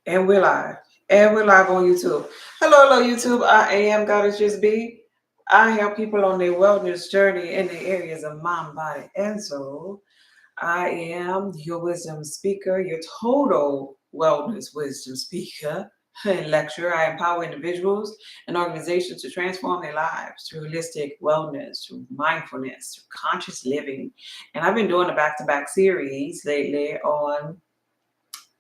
And we're live. And we're live on YouTube. Hello, YouTube. I am Goddess Just Be. I help people on their wellness journey in the areas of mind, body, and soul. I am your wisdom speaker, your total wellness wisdom speaker and lecturer. I empower individuals and organizations to transform their lives through holistic wellness, through mindfulness, through conscious living. And I've been doing a back-to-back series lately on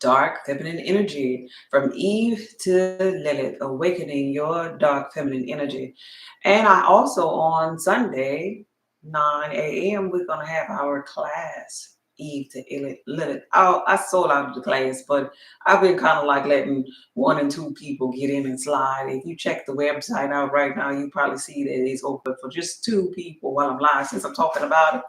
dark feminine energy from Eve to Lilith, awakening your dark feminine energy. And I also on Sunday, 9 a.m., we're going to have our class, Eve to Lilith. I sold out of the class, but I've been kind of like letting one and two people get in and slide. If you check the website out right now, you probably see that it's open for just two people while I'm live since I'm talking about it,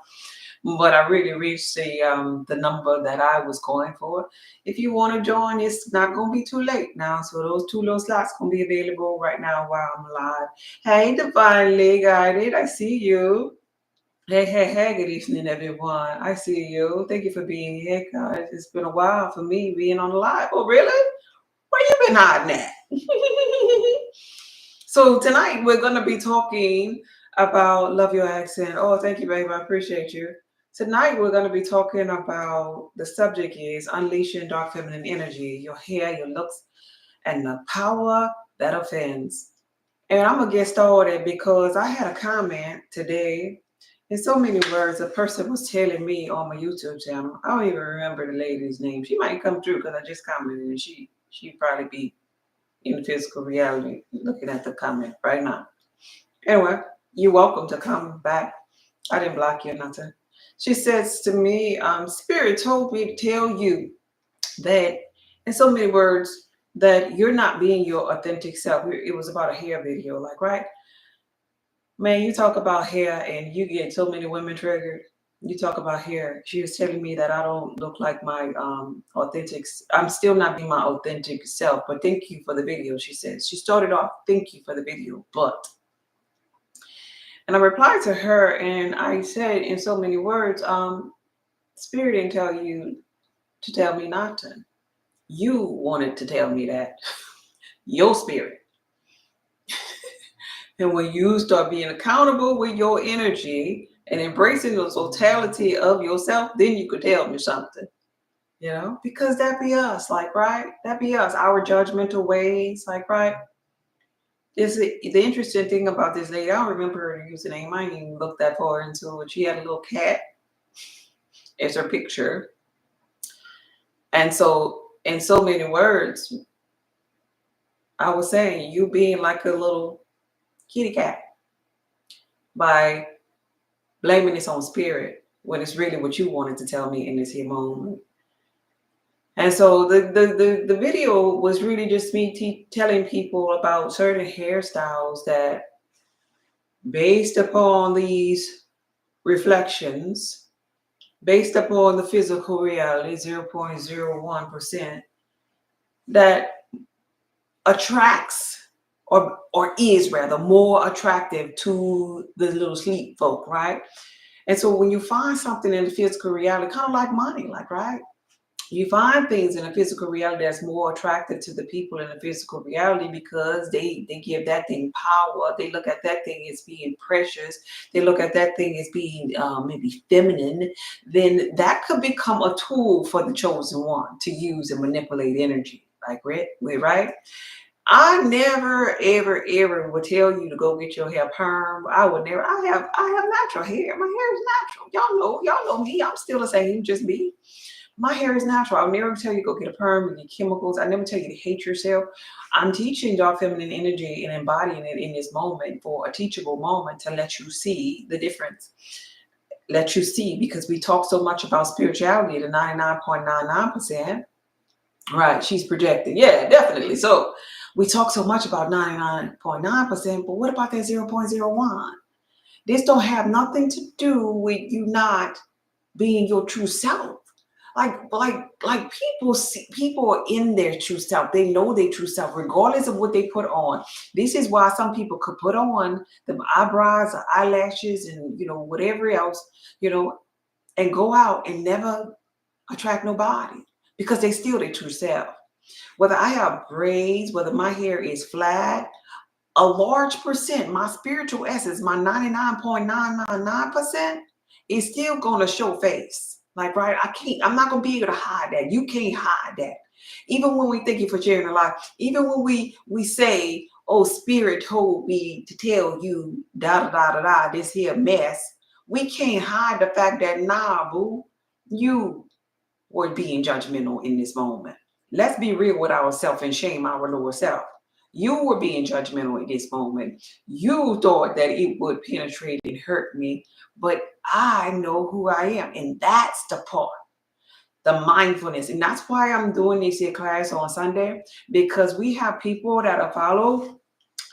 but I really reached the number that I was going for. If you want to join, it's not going to be too late now. So those two little slots going to be available right now while I'm live. Hey, Divinely Guided, I see you. Hey, good evening, everyone. I see you. Thank you for being here, guys. It's been a while for me being on the live. Oh, really? Where you been hiding at? So tonight we're going to be talking about love your accent. Oh, thank you, babe. I appreciate you. Tonight we're going to be talking about the subject is unleashing dark feminine energy, your hair, your looks, and the power that offends. And I'm gonna get started because I had a comment today. In so many words, a person was telling me on my YouTube channel. I don't even remember the lady's name. She might come through because I just commented, and she'd probably be in physical reality looking at the comment right now. Anyway, you're welcome to come back. I didn't block you or nothing. She says to me, Spirit told me to tell you that, in so many words, that you're not being your authentic self. It was about a hair video, like, right? Man, you talk about hair and you get so many women triggered. You talk about hair. She was telling me that I don't look like my authentic. I'm still not being my authentic self. But thank you for the video. She says she started off. Thank you for the video, but. And I replied to her and I said in so many words, Spirit didn't tell you to tell me not to. You wanted to tell me that. Your spirit. And when you start being accountable with your energy and embracing the totality of yourself, then you could tell me something. Because that be us, like, right? That be us, our judgmental ways, like, right? The interesting thing about this lady, I don't remember her username. I didn't even look that far into it. She had a little cat as her picture. And so, in so many words, I was saying, you being like a little kitty cat by blaming its own spirit when it's really what you wanted to tell me in this here moment. And so the video was really just me telling people about certain hairstyles that, based upon these reflections, based upon the physical reality, 0.01%, that attracts or is rather more attractive to the little sleep folk, right? And so when you find something in the physical reality, kind of like money, like, right? You find things in a physical reality that's more attractive to the people in the physical reality because they give that thing power. They look at that thing as being precious. They look at that thing as being maybe feminine. Then that could become a tool for the chosen one to use and manipulate energy. Like, right? I never, ever, ever would tell you to go get your hair perm. I would never. I have natural hair. My hair is natural. Y'all know me. I'm still the same, just me. My hair is natural. I'll never tell you to go get a perm and get chemicals. I never tell you to hate yourself. I'm teaching dark feminine energy and embodying it in this moment for a teachable moment to let you see the difference. Let you see, because we talk so much about spirituality to 99.99%. Right, she's projecting. Yeah, definitely. So we talk so much about 99.9%, but what about that 0.01? This don't have nothing to do with you not being your true self. Like people are in their true self. They know their true self, regardless of what they put on. This is why some people could put on the eyebrows or eyelashes and whatever else, and go out and never attract nobody because they still their true self. Whether I have braids, whether my hair is flat, a large percent, my spiritual essence, my 99.999% is still going to show face. Like, right? I'm not going to be able to hide that. You can't hide that. Even when we thank you for sharing a lot, even when we say, oh, spirit told me to tell you, da da da da da, this here mess, we can't hide the fact that, nah, boo, you were being judgmental in this moment. Let's be real with ourselves and shame our lower self. You were being judgmental in this moment. You thought that it would penetrate and hurt me, but I know who I am. And that's the part, the mindfulness. And that's why I'm doing this here class on Sunday, because we have people that are follow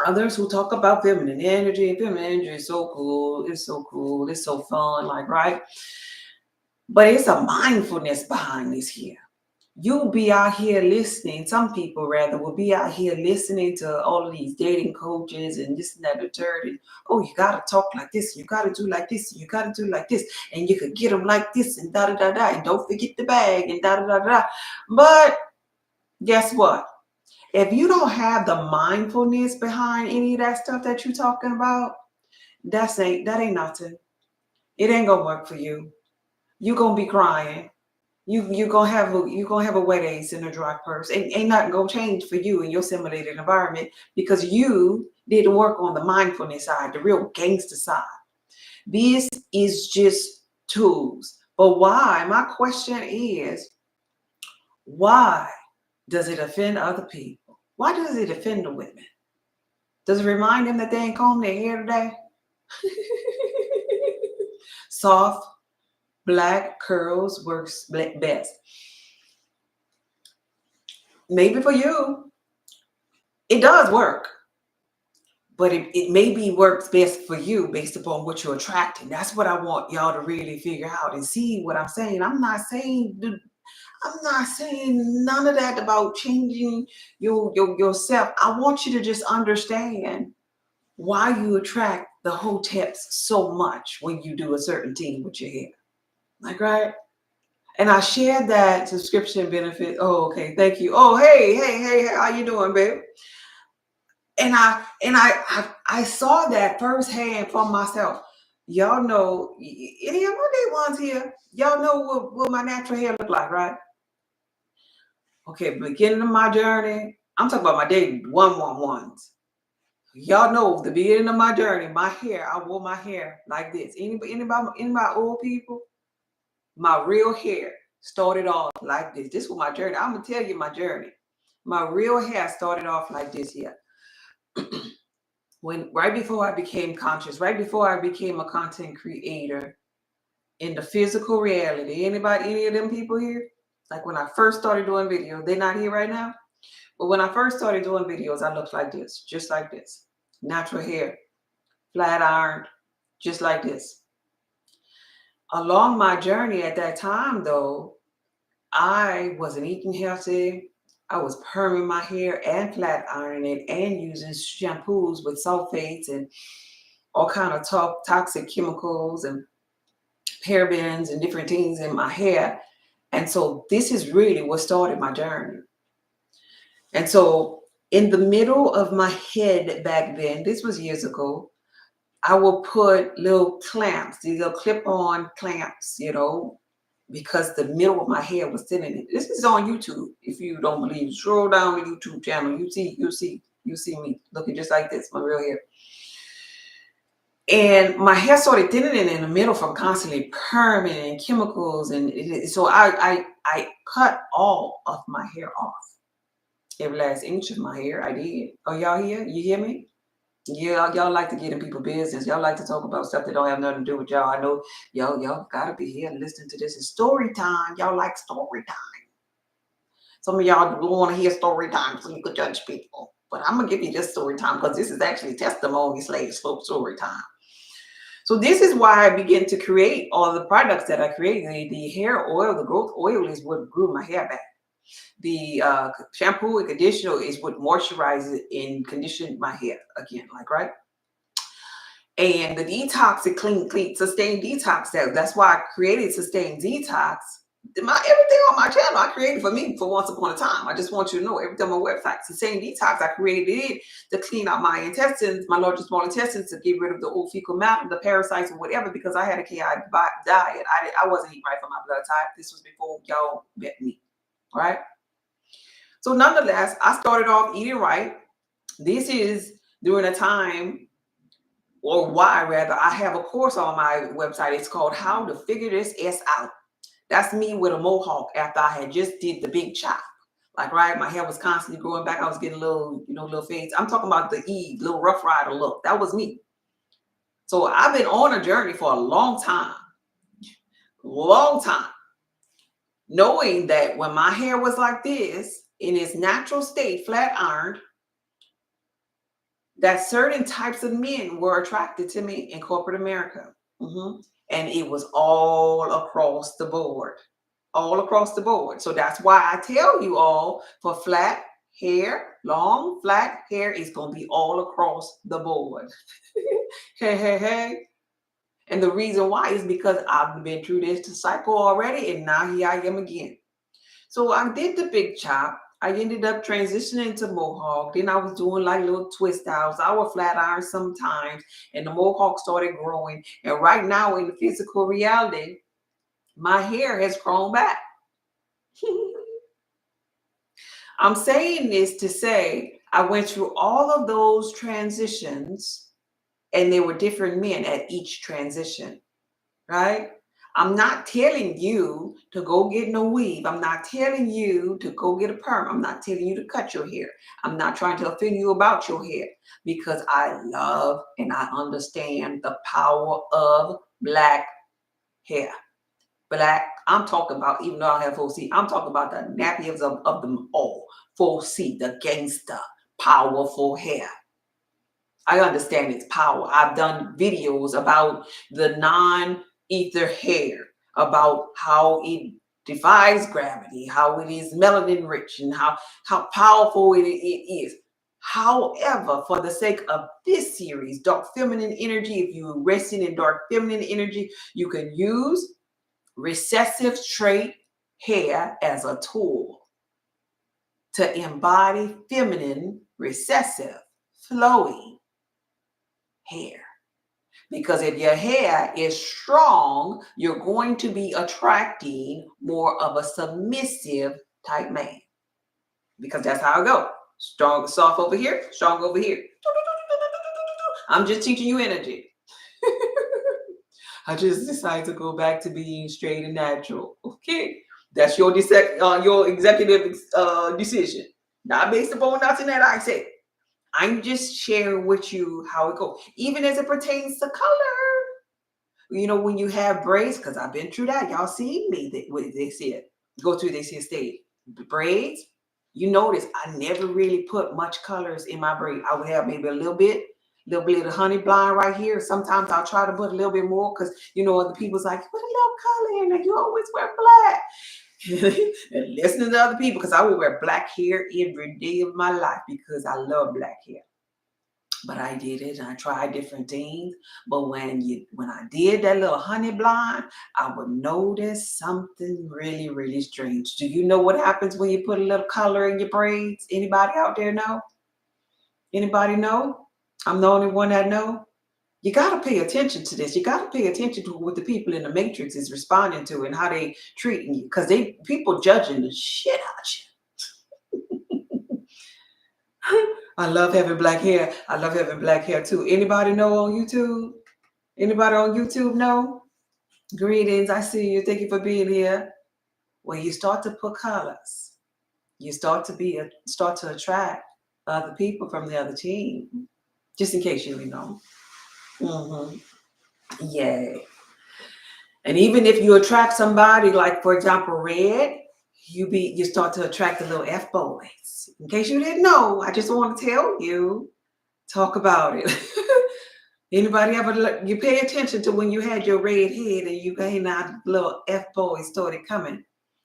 others who talk about feminine energy. Feminine energy is so cool. It's so cool. It's so fun. Like, right? But it's a mindfulness behind this here. You'll be out here listening. Some people rather will be out here listening to all of these dating coaches and this and that, the third. And, oh, you gotta talk like this. You gotta do like this. You gotta do like this, and you could get them like this and da da da da. And don't forget the bag and da da da da. But guess what? If you don't have the mindfulness behind any of that stuff that you're talking about, that ain't nothing. It ain't gonna work for you. You're gonna be crying. You gonna have a wet ace in a dry purse. Ain't nothing gonna change for you in your simulated environment because you didn't work on the mindfulness side, the real gangster side. This is just tools. But why? My question is, why does it offend other people? Why does it offend the women? Does it remind them that they ain't combed their hair today? Soft black curls works best. Maybe for you, it does work, but it maybe works best for you based upon what you're attracting. That's what I want y'all to really figure out and see what I'm saying. I'm not saying none of that about changing yourself. I want you to just understand why you attract the hoteps so much when you do a certain thing with your hair. Like, right? And I shared that subscription benefit. Oh, okay. Thank you. Oh, hey, how you doing, babe? And I saw that firsthand from myself. Y'all know, any of my day ones here, y'all know what my natural hair look like, right? Okay, beginning of my journey, I'm talking about my day ones. Y'all know the beginning of my journey, my hair, I wore my hair like this. Any of my old people, my real hair started off like this. This was my journey. I'm gonna tell you my journey. My real hair started off like this here. Right before I became conscious, right before I became a content creator in the physical reality. Any of them people here? Like when I first started doing videos, they're not here right now. But when I first started doing videos, I looked like this, just like this. Natural hair, flat ironed, just like this. Along my journey at that time, though, I wasn't eating healthy. I was perming my hair and flat ironing it and using shampoos with sulfates and all kind of toxic chemicals and parabens and different things in my hair. And so this is really what started my journey. And so in the middle of my head back then, this was years ago, I will put little clamps, these little clip-on clamps, because the middle of my hair was thinning it. This is on YouTube. If you don't believe, scroll down the YouTube channel. You see me looking just like this, my real hair. And my hair started thinning in the middle from constantly perming and chemicals. And so I cut all of my hair off. Every last inch of my hair, I did. Oh, y'all here? You hear me? Yeah, y'all like to get in people's business. Y'all like to talk about stuff that don't have nothing to do with y'all. I know y'all gotta be here and listening to this. It's story time. Y'all like story time. Some of y'all don't want to hear story time so you could judge people. But I'm gonna give you this story time because this is actually testimony story time. So this is why I began to create all the products that I create. The hair oil, the growth oil is what grew my hair back. The shampoo and conditioner is what moisturizes and conditions my hair again, like, right? And the detox, it clean, sustained detox. That's why I created sustained detox everything on my channel I created for me for once upon a time. I just want you to know everything on my website. It's the same detox. I created it to clean out my intestines, my large and small intestines, to get rid of the old fecal matter, the parasites or whatever, because I had a chaotic diet. I wasn't eating right for my blood type. This was before y'all met me, right? So nonetheless, I started off eating right. This is during a time, or why rather, I have a course on my website. It's called How to Figure This S Out. That's me with a mohawk after I had just did the big chop. Like, right, my hair was constantly growing back. I was getting little, little fades. I'm talking about the little Rough Rider look. That was me. So I've been on a journey for a long time, knowing that when my hair was like this, in its natural state, flat ironed, that certain types of men were attracted to me in corporate America. And it was all across the board. All across the board. So that's why I tell you all, for flat hair, long flat hair is going to be all across the board. Hey. And the reason why is because I've been through this cycle already, and now here I am again. So I did the big chop. I ended up transitioning to mohawk. Then I was doing like little twist outs. I would flat iron sometimes, and the mohawk started growing. And right now in the physical reality, my hair has grown back. I'm saying this to say I went through all of those transitions, and there were different men at each transition, right? I'm not telling you to go get no weave. I'm not telling you to go get a perm. I'm not telling you to cut your hair. I'm not trying to offend you about your hair, because I love and I understand the power of black hair. Black, I'm talking about, even though I have 4C, I'm talking about the nappiest of them all. 4C, the gangster, powerful hair. I understand its power. I've done videos about the non-ether hair, about how it defies gravity, how it is melanin rich, and how powerful it is. However, for the sake of this series, Dark Feminine Energy, if you're resting in Dark Feminine Energy, you can use recessive trait hair as a tool to embody feminine, recessive, flowy hair. Because if your hair is strong, you're going to be attracting more of a submissive type man. Because that's how it goes. Strong, soft over here, strong over here. I'm just teaching you energy. I just decided to go back to being straight and natural. Okay, that's your executive decision, not based upon nothing that I said. I'm just sharing with you how it goes, even as it pertains to color. When you have braids, because I've been through that. Y'all see me, they said, go through this here stage. Braids, you notice I never really put much colors in my braid. I would have maybe a little bit of honey blonde right here. Sometimes I'll try to put a little bit more, because other people's like, put a little color in there. You always wear black. And listening to other people, because I will wear black hair every day of my life because I love black hair. But I did it, and I tried different things. But when I did that little honey blonde, I would notice something really, really strange. Do you know what happens when you put a little color in your braids? Anybody out there know? Anybody know? I'm the only one that know. You got to pay attention to this. You got to pay attention to what the people in the matrix is responding to and how they treating you, because people judging the shit out you. I love having black hair. I love having black hair too. Anybody know on YouTube? Anybody on YouTube know? Greetings. I see you. Thank you for being here. When you start to put colors, you start to attract other people from the other team. Just in case you didn't know. Yay. And even if you attract somebody, like for example, red, you start to attract the little F boys. In case you didn't know, I just want to tell you, talk about it. Anybody ever, you pay attention to when you had your red head and you came out, little F boys started coming.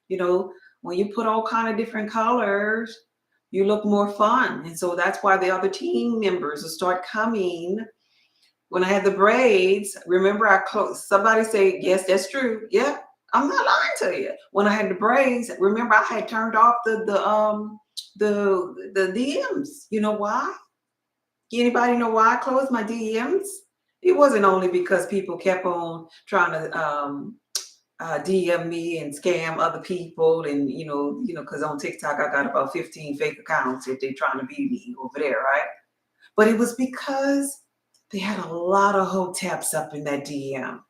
When you put all kind of different colors, you look more fun. And so that's why the other team members will start coming. When I had the braids, remember somebody say, yes, that's true. Yeah. I'm not lying to you. When I had the braids, remember I had turned off the DMs. You know why? Anybody know why I closed my DMs? It wasn't only because people kept on trying to DM me and scam other people, and because on TikTok I got about 15 fake accounts if they're trying to be me over there, right? But it was because they had a lot of hoteps up in that DM.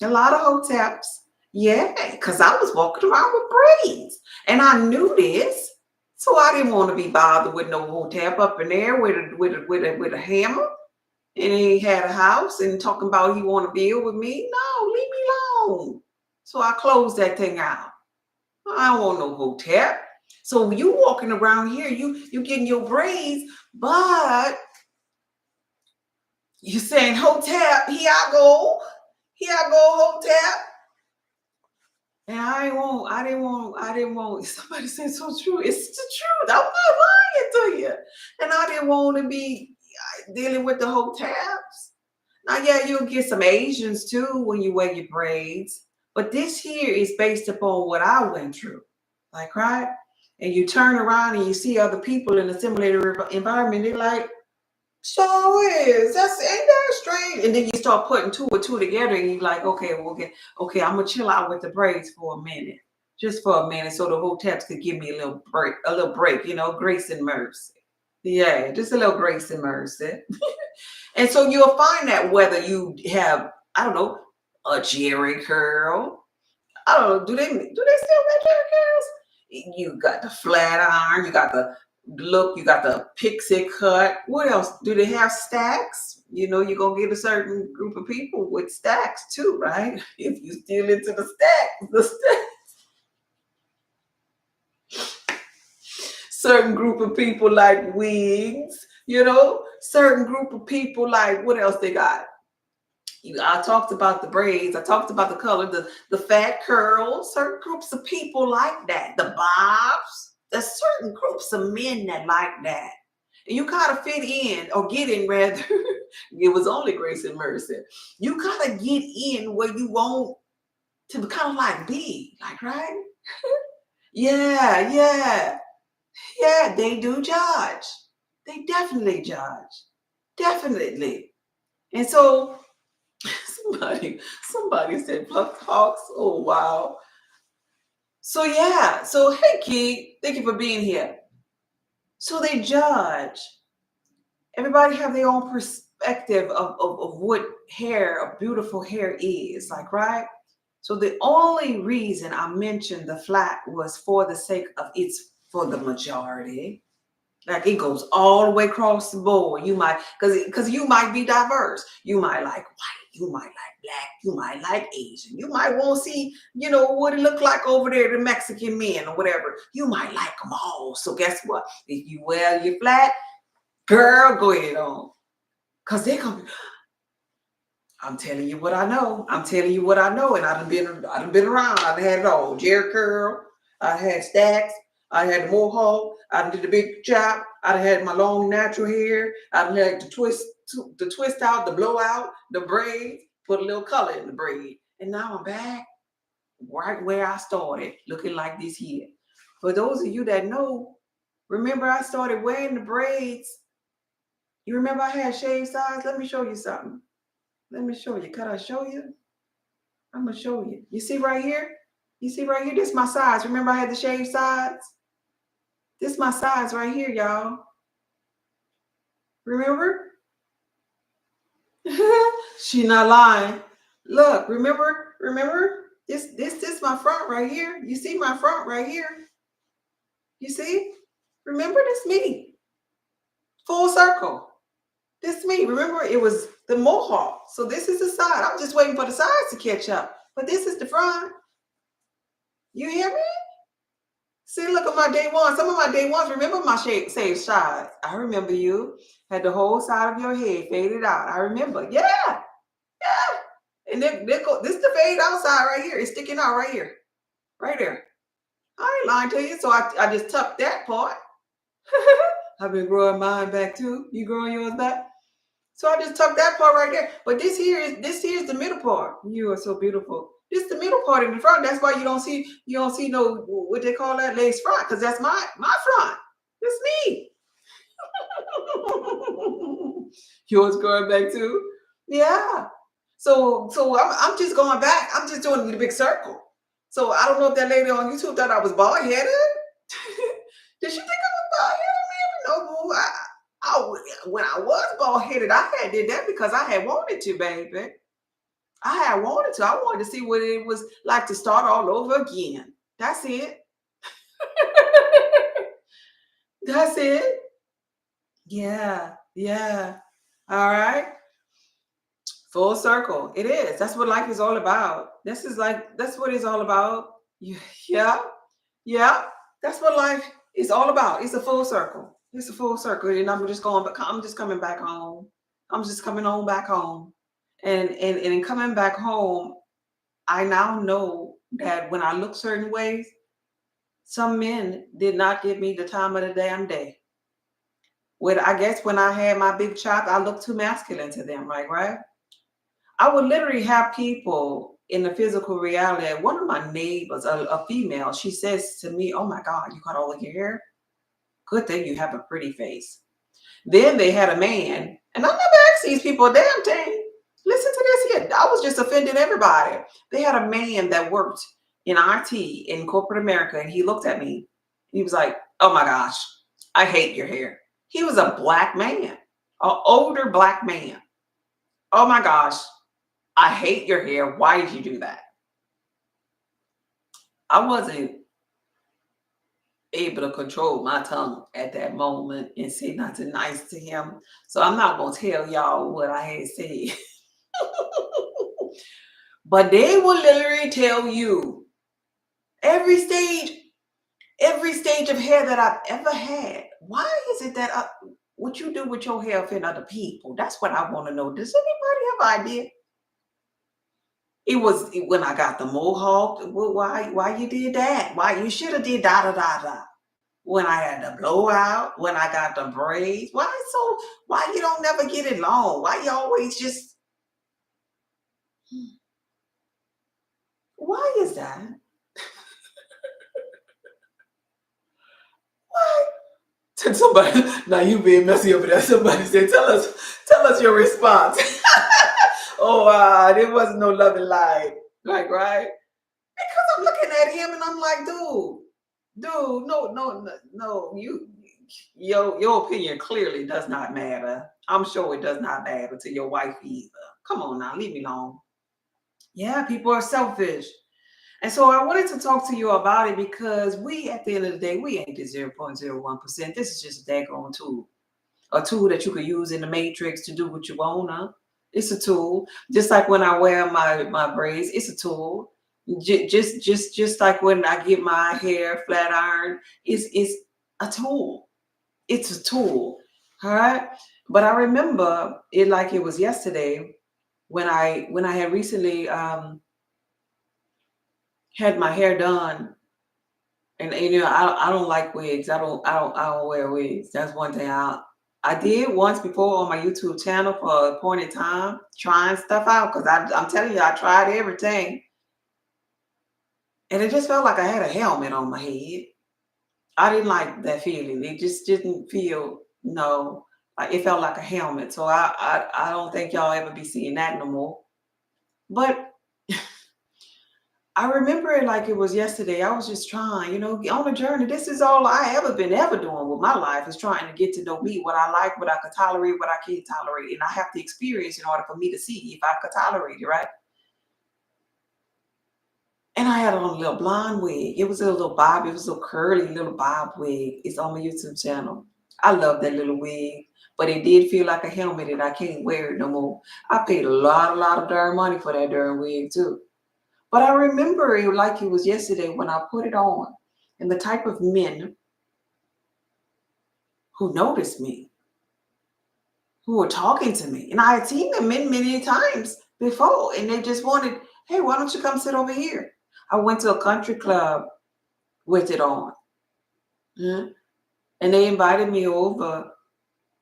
A lot of hoteps. Yeah, because I was walking around with braids. And I knew this. So I didn't want to be bothered with no hotep up in there with a hammer. And he had a house and talking about he want to build with me. No, leave me alone. So I closed that thing out. I don't want no hotep. So you walking around here, you getting your braids, but you saying hotep, here I go, hotep. And I didn't want, somebody said so true. It's the truth. I'm not lying to you. And I didn't want to be dealing with the hoteps. Now, yeah, you'll get some Asians too when you wear your braids. But this here is based upon what I went through. Like, right? And you turn around and you see other people in a similar environment, they're like, so is ain't that strange? And then you start putting two or two together, and you're like, okay, okay, I'm gonna chill out with the braids for a minute, just for a minute, so the hoteps could give me a little break, grace and mercy. Yeah, just a little grace and mercy. And so you'll find that whether you have, I don't know, a Jerry curl. I don't know, do they still make Jerry curls? You got the flat iron, you got the look, you got the pixie cut. What else? Do they have stacks? You're gonna get a certain group of people with stacks too, right? If you still into the certain group of people like wigs, certain group of people like what else they got? I talked about the braids. I talked about the color, the fat curls. Certain groups of people like that. The bobs. There's certain groups of men that like that. And you kind of fit in, or get in rather. It was only grace and mercy. You kind of get in where you want to kind of like be, like, right? Yeah, yeah, yeah. They do judge. They definitely judge. Definitely. And so somebody said Pluck Hawks. Oh wow. So yeah. So hey Key, thank you for being here. So they judge. Everybody have their own perspective of what beautiful hair is, like, right? So the only reason I mentioned the flat was for the sake of it's for the majority. Like it goes all the way across the board. You might, because you might be diverse. You might like white, you might like black, you might like Asian. You might want to see, what it look like over there, the Mexican men or whatever. You might like them all. So guess what? If you wear your flat, girl, go ahead on. Because they're gonna be, I'm telling you what I know. I'm telling you what I know. And I done been around. I done had it all. Jerry curl. I had stacks. I had the mohawk. I done did the big chop. I done had my long natural hair. I done had the twist out, the blowout, the braids, put a little color in the braid. And now I'm back right where I started, looking like this here. For those of you that know, remember I started wearing the braids. You remember I had shaved sides? Let me show you something. Let me show you. Could I show you? I'm going to show you. You see right here? You see right here? This is my sides. Remember I had the shaved sides? This is my sides right here, y'all. Remember? She not lying. Look, remember? This my front right here. You see my front right here? You see? Remember, this me. Full circle. This me. Remember, it was the mohawk. So this is the side. I'm just waiting for the sides to catch up. But this is the front. You hear me? See, look at my day one. Some of my day ones, remember my shaved sides. I remember you. Had the whole side of your head faded out. I remember. Yeah. Yeah. And then this is the fade outside right here. It's sticking out right here. Right there. I ain't lying to you. So I just tucked that part. I've been growing mine back too. You growing yours back? So I just tucked that part right there. But this here is the middle part. You are so beautiful. This the middle part in the front. That's why you don't see no what they call that lace front, because that's my front. It's me. Yours going back too? Yeah. So I'm just going back. I'm just doing the big circle. So I don't know if that lady on YouTube thought I was bald headed. Did she think I was bald headed? No, boo. When I was bald headed, I had did that because I had wanted to, baby. I had wanted to. I wanted to see what it was like to start all over again. That's it. That's it. Yeah. Yeah. All right. Full circle. It is. That's what life is all about. That's what it's all about. Yeah. Yeah. That's what life is all about. It's a full circle. It's a full circle. And I'm just coming back home. I'm just coming on back home. And in coming back home, I now know that when I look certain ways, some men did not give me the time of the damn day. I guess when I had my big chop, I looked too masculine to them, right? I would literally have people in the physical reality. One of my neighbors, a female, she says to me, "Oh my God, you cut all of your hair? Good thing you have a pretty face." Then they had a man, and I never asked these people a damn thing. Listen to this here. I was just offending everybody. They had a man that worked in IT in corporate America, and he looked at me. He was like, "Oh my gosh, I hate your hair." He was a black man, an older black man. "Oh my gosh, I hate your hair. Why did you do that?" I wasn't able to control my tongue at that moment and say nothing nice to him. So I'm not going to tell y'all what I had said. But they will literally tell you every stage, every stage of hair that I've ever had. Why is it that what you do with your hair offend other people? That's what I want to know. Does anybody have an idea? It was when I got the mohawk. Well, why you did that? Why you should have did da da da da. When I had the blowout, when I got the braids. Why you don't never get it long? Why you always just why is that? Why? Somebody now you being messy over there. Somebody said, tell us your response. Oh there wasn't no loving light. Like, right? Because I'm looking at him and I'm like, dude, no, your opinion clearly does not matter. I'm sure it does not matter to your wife either. Come on now, leave me alone. Yeah, people are selfish. And so I wanted to talk to you about it because we, at the end of the day, we ain't the 0.01%. This is just a daggone tool. A tool that you could use in the matrix to do what you want, huh? It's a tool. Just like when I wear my braids, it's a tool. Just like when I get my hair flat iron, it's a tool. It's a tool. All right. But I remember it like it was yesterday when I had recently had my hair done. And I don't like wigs. I don't wear wigs. That's one thing I did once before on my YouTube channel for a point in time, trying stuff out because I'm telling you, I tried everything. And it just felt like I had a helmet on my head. I didn't like that feeling. It just didn't feel, no, like it felt like a helmet. So I don't think y'all ever be seeing that no more. But I remember it like it was yesterday. I was just trying, on a journey. This is all I ever doing with my life is trying to get to know me, what I like, what I could tolerate, what I can't tolerate. And I have to experience in order for me to see if I could tolerate it, right? And I had on a little blonde wig. It was a little bob. It was a little curly little bob wig. It's on my YouTube channel. I love that little wig. But it did feel like a helmet and I can't wear it no more. I paid a lot of darn money for that darn wig too. But I remember it like it was yesterday when I put it on and the type of men who noticed me, who were talking to me. And I had seen them many times before and they just wanted, hey, why don't you come sit over here? I went to a country club with it on. Mhm. And they invited me over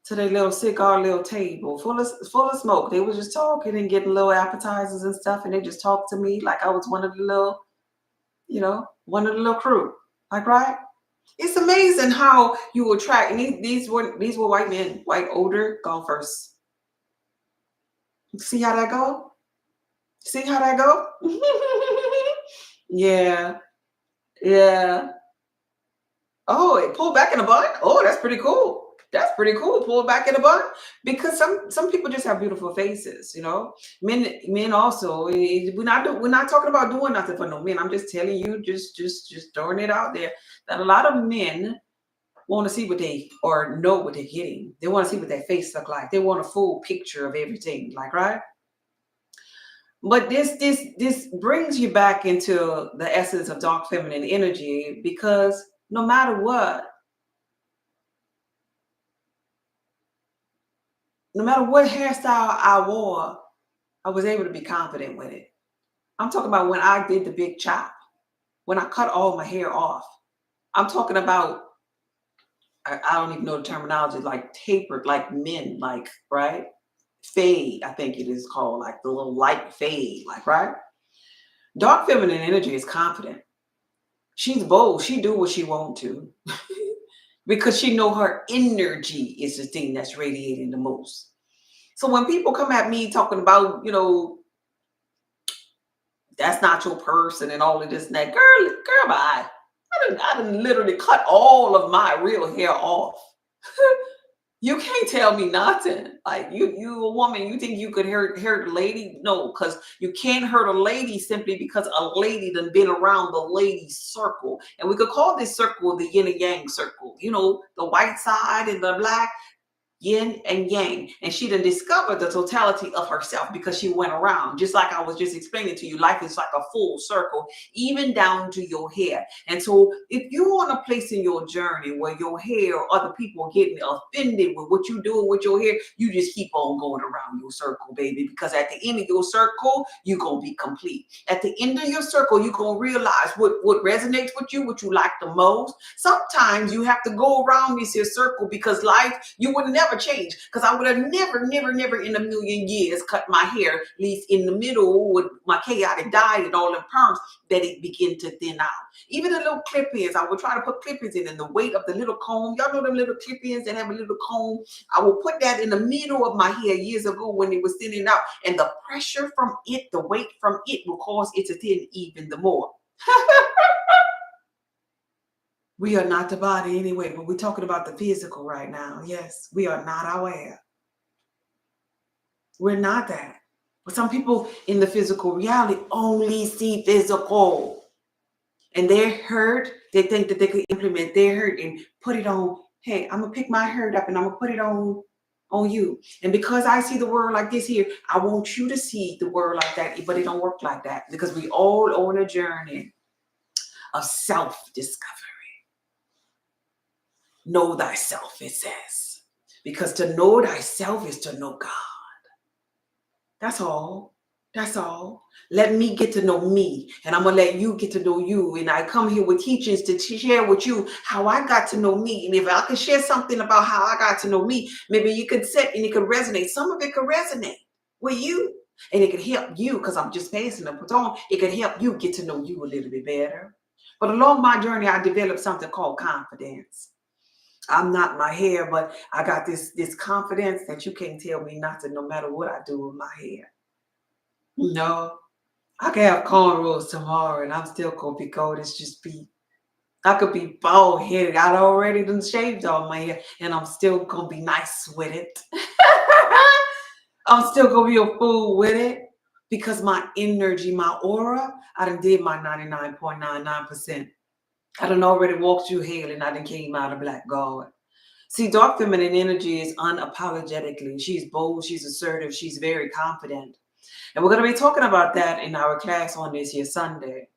to their little cigar little table full of smoke. They was just talking and getting little appetizers and stuff, and they just talked to me like I was one of the little, one of the little crew. Like, right? It's amazing how you attract. And these were white men, white older golfers. See how that go? See how that go? Yeah, yeah. Oh, it pulled back in a bun. Oh, that's pretty cool. That's pretty cool. Pull it back in a bun, because some people just have beautiful faces. Men also. We're not talking about doing nothing for no men. I'm just telling you, just throwing it out there, that a lot of men want to see what they, or know what they're getting. They want to see what their face look like. They want a full picture of everything. Like, right? But this brings you back into the essence of dark feminine energy, because no matter what, no matter what hairstyle I wore, I was able to be confident with it. I'm talking about when I did the big chop, when I cut all my hair off. I'm talking about, I don't even know the terminology, like tapered, like men, like, right? Fade, I think it is called, like the little light fade, like, right? Dark feminine energy is confident. She's bold. She do what she want to because she know her energy is the thing that's radiating the most. So when people come at me talking about, that's not your person and all of this and that, girl, I done literally cut all of my real hair off. You can't tell me nothing. Like, you a woman, you think you could hurt a lady? No, because you can't hurt a lady simply because a lady done been around the lady circle. And we could call this circle the yin and yang circle. The white side and the black, yin and yang. And she done discovered the totality of herself because she went around. Just like I was just explaining to you, life is like a full circle, even down to your hair. And so if you're on a place in your journey where your hair or other people are getting offended with what you're doing with your hair, you just keep on going around your circle, baby. Because at the end of your circle, you're going to be complete. At the end of your circle, you're going to realize what resonates with you, what you like the most. Sometimes you have to go around this here circle because life, you would never change, because I would have never in a million years cut my hair, at least in the middle with my chaotic diet and all the perms, that it begin to thin out. Even the little clip-ins, I would try to put clip-ins in, and the weight of the little comb, y'all know them little clip-ins that have a little comb, I will put that in the middle of my hair years ago when it was thinning out, and the pressure from it, the weight from it, will cause it to thin even the more. We are not the body anyway, but we're talking about the physical right now. Yes, we are not our hair. We're not that. But some people in the physical reality only see physical. And they're hurt. They think that they could implement their hurt and put it on, hey, I'm going to pick my hurt up and I'm going to put it on you. And because I see the world like this here, I want you to see the world like that. But it don't work like that, because we all on a journey of self-discovery. Know thyself, it says. Because to know thyself is to know God. That's all. That's all. Let me get to know me, and I'm going to let you get to know you. And I come here with teachings to share with you how I got to know me. And if I could share something about how I got to know me, maybe you could sit and it could resonate. Some of it could resonate with you, and it could help you, because I'm just passing the baton. It could help you get to know you a little bit better. But along my journey, I developed something called confidence. I'm not my hair, but I got this confidence that you can't tell me nothing, no matter what I do with my hair. No, I can have cornrows tomorrow and I'm still gonna be gold. It's just I could be bald headed. I already done shaved all my hair, and I'm still gonna be nice with it. I'm still gonna be a fool with it, because my energy, my aura, I done did my 99.99%. I done already walked through hell, and I done came out of black gold. See, dark feminine energy is unapologetically. She's bold, she's assertive, she's very confident. And we're going to be talking about that in our class on this here Sunday.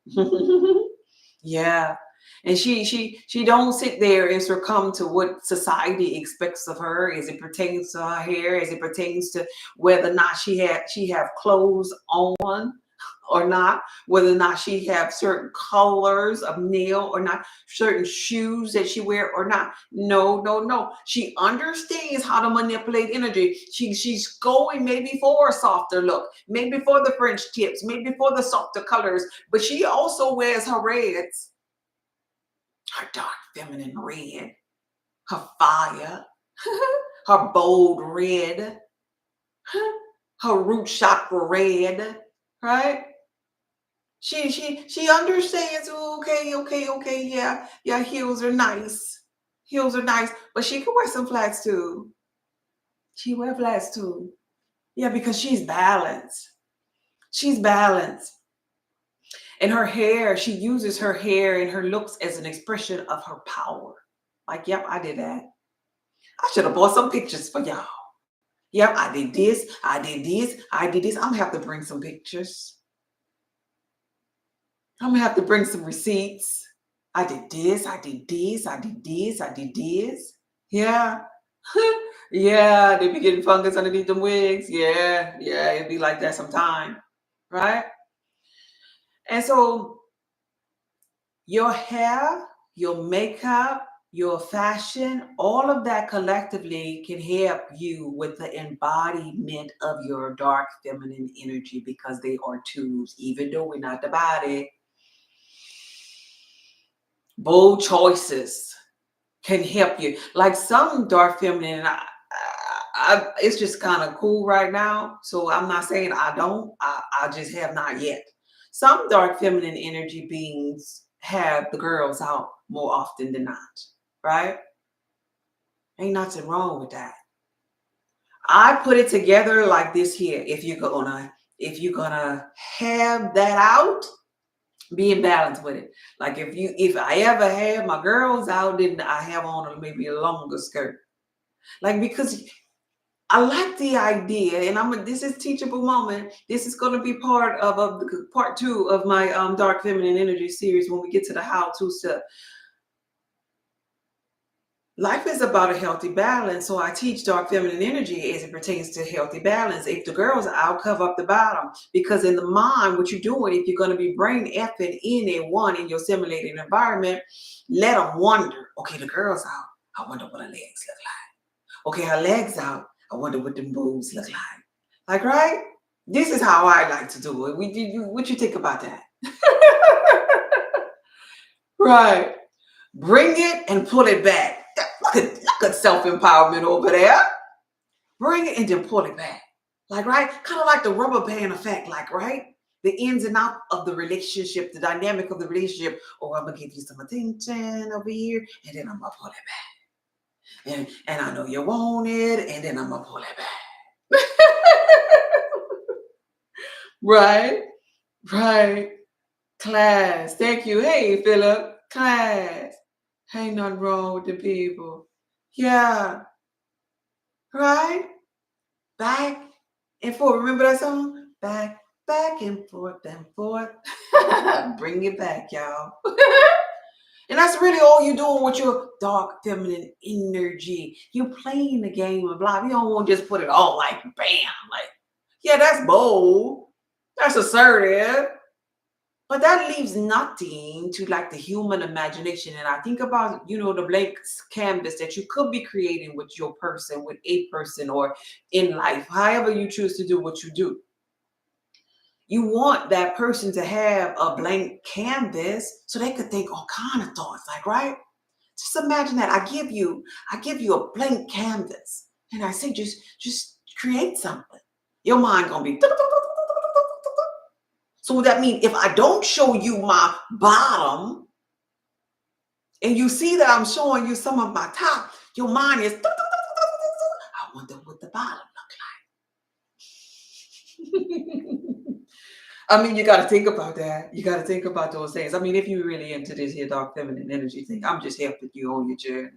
Yeah. And she don't sit there and succumb to what society expects of her as it pertains to her hair, as it pertains to whether or not she have clothes on. or not, whether or not she have certain colors of nail or not, certain shoes that she wear or not. No, no, no. She understands how to manipulate energy. She's going maybe for a softer look, maybe for the French tips, maybe for the softer colors, but she also wears her reds, her dark feminine red, her fire, her bold red, her root chakra red, right? She understands. Okay, okay, okay. Yeah, yeah. Heels are nice. Heels are nice, but she can wear some flats too. She wear flats too. Yeah, because she's balanced. She's balanced. And her hair, she uses her hair and her looks as an expression of her power. Like, yep, I did that. I should have bought some pictures for y'all. Yep, I did this. I did this. I did this. I'm gonna have to bring some pictures. I'm gonna have to bring some receipts. I did this, I did this, I did this, I did this. Yeah. Yeah, they be getting fungus underneath them wigs. Yeah, yeah, it'd be like that sometime. Right? And so your hair, your makeup, your fashion, all of that collectively can help you with the embodiment of your dark feminine energy because they are tools, even though we're not the body. Bold choices can help you. Like some dark feminine, it's just kind of cool right now. So I'm not saying I don't. I just have not yet. Some dark feminine energy beings have the girls out more often than not, right? Ain't nothing wrong with that. I put it together like this here. If you're gonna have that out, be in balance with it. Like if I ever have my girls out, then I have on maybe a longer skirt. Like because I like the idea, and this is teachable moment. This is going to be part of the part two of my dark feminine energy series when we get to the how to stuff. Life is about a healthy balance, so I teach dark feminine energy as it pertains to healthy balance. If the girls are out, cover up the bottom. Because in the mind, what you're doing, if you're going to be brain effing in a one in your simulated environment, let them wonder, okay, the girl's out. I wonder what her legs look like. Okay, her legs out. I wonder what the boobs look like. Like, right? This is how I like to do it. What you think about that? Right. Bring it and pull it back. Look at self-empowerment over there. Bring it and then pull it back. Like, right? Kind of like the rubber band effect, like, right? The ins and out of the relationship, the dynamic of the relationship. Oh, I'm gonna give you some attention over here, and then I'm gonna pull it back. And I know you want it, and then I'm gonna pull it back. Right? Right. Class. Thank you. Hey, Philip. Class. Ain't nothing wrong with the people. Yeah. Right? Back and forth. Remember that song? Back and forth and forth. Bring it back, y'all. And that's really all you're doing with your dark feminine energy. You playing the game of life. You don't want to just put it all like bam. Like, yeah, that's bold. That's assertive. But that leaves nothing to like the human imagination. And I think about, the blank canvas that you could be creating with your person, with a person, or in life, however you choose to do what you do. You want that person to have a blank canvas so they could think all kind of thoughts, like, right? Just imagine that. I give you a blank canvas and I say, just create something. Your mind gonna be. So that means if I don't show you my bottom and you see that I'm showing you some of my top, your mind is, I wonder what the bottom look like. I mean, you got to think about that. You got to think about those things. I mean, if you're really into this here dark feminine energy thing, I'm just helping you on your journey.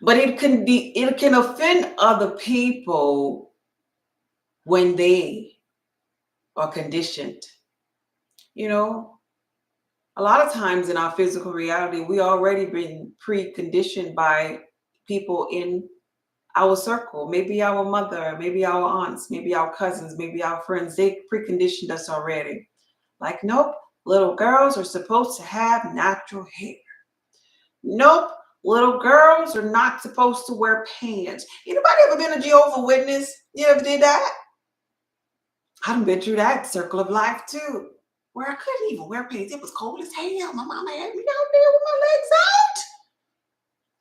But it can offend other people when they are conditioned. A lot of times in our physical reality, we already been preconditioned by people in our circle, maybe our mother, maybe our aunts, maybe our cousins, maybe our friends, they preconditioned us already. Like, nope, little girls are supposed to have natural hair. Nope, little girls are not supposed to wear pants. Anybody ever been a Jehovah's Witness? You ever did that? I done been through that circle of life too, where I couldn't even wear pants. It was cold as hell. My mama had me out there with my legs out.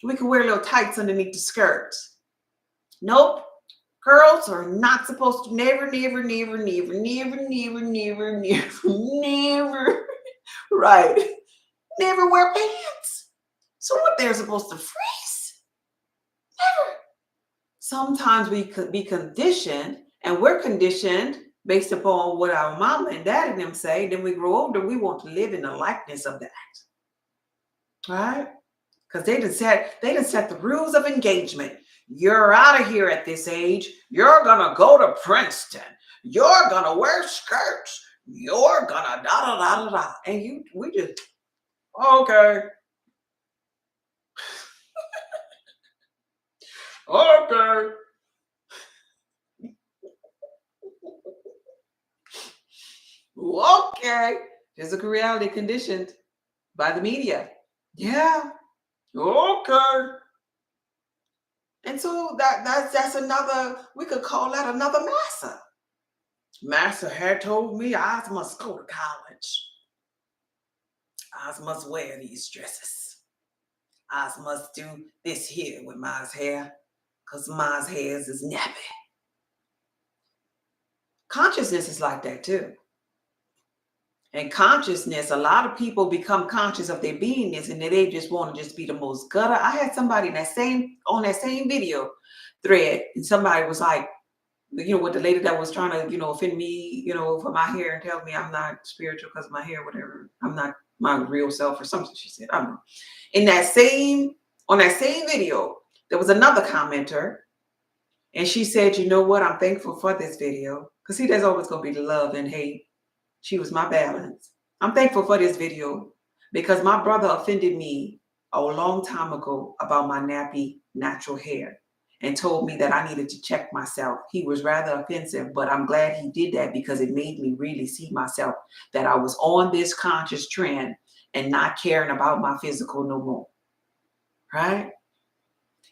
We could wear little tights underneath the skirts. Nope. Girls are not supposed to never, never, never, never, never, never, never, never, never, right, never wear pants. So what, they're supposed to freeze? Never. Sometimes we could be conditioned, and we're conditioned based upon what our mama and daddy and them say. Then we grow older, we want to live in the likeness of that, right? Because they done set the rules of engagement. You're out of here at this age. You're gonna go to Princeton. You're gonna wear skirts. You're gonna da da da da da. And we just, okay, okay. Okay. Physical reality conditioned by the media. Yeah. Okay. And so that's another, we could call that another massa. Massa had told me I must go to college. I must wear these dresses. I must do this here with my hair, because my hair is nappy. Consciousness is like that too. And consciousness, a lot of people become conscious of their beingness and they just want to just be the most gutter. I had somebody on that same video thread, and somebody was like, with the lady that was trying to, offend me, for my hair and tell me I'm not spiritual because of my hair, whatever. I'm not my real self or something, she said. I don't know. On that same video, there was another commenter, and she said, you know what? I'm thankful for this video. Because see, there's always going to be love and hate. She was my balance. I'm thankful for this video because my brother offended me a long time ago about my nappy natural hair and told me that I needed to check myself. He was rather offensive, but I'm glad he did that because it made me really see myself, that I was on this conscious trend and not caring about my physical no more. Right?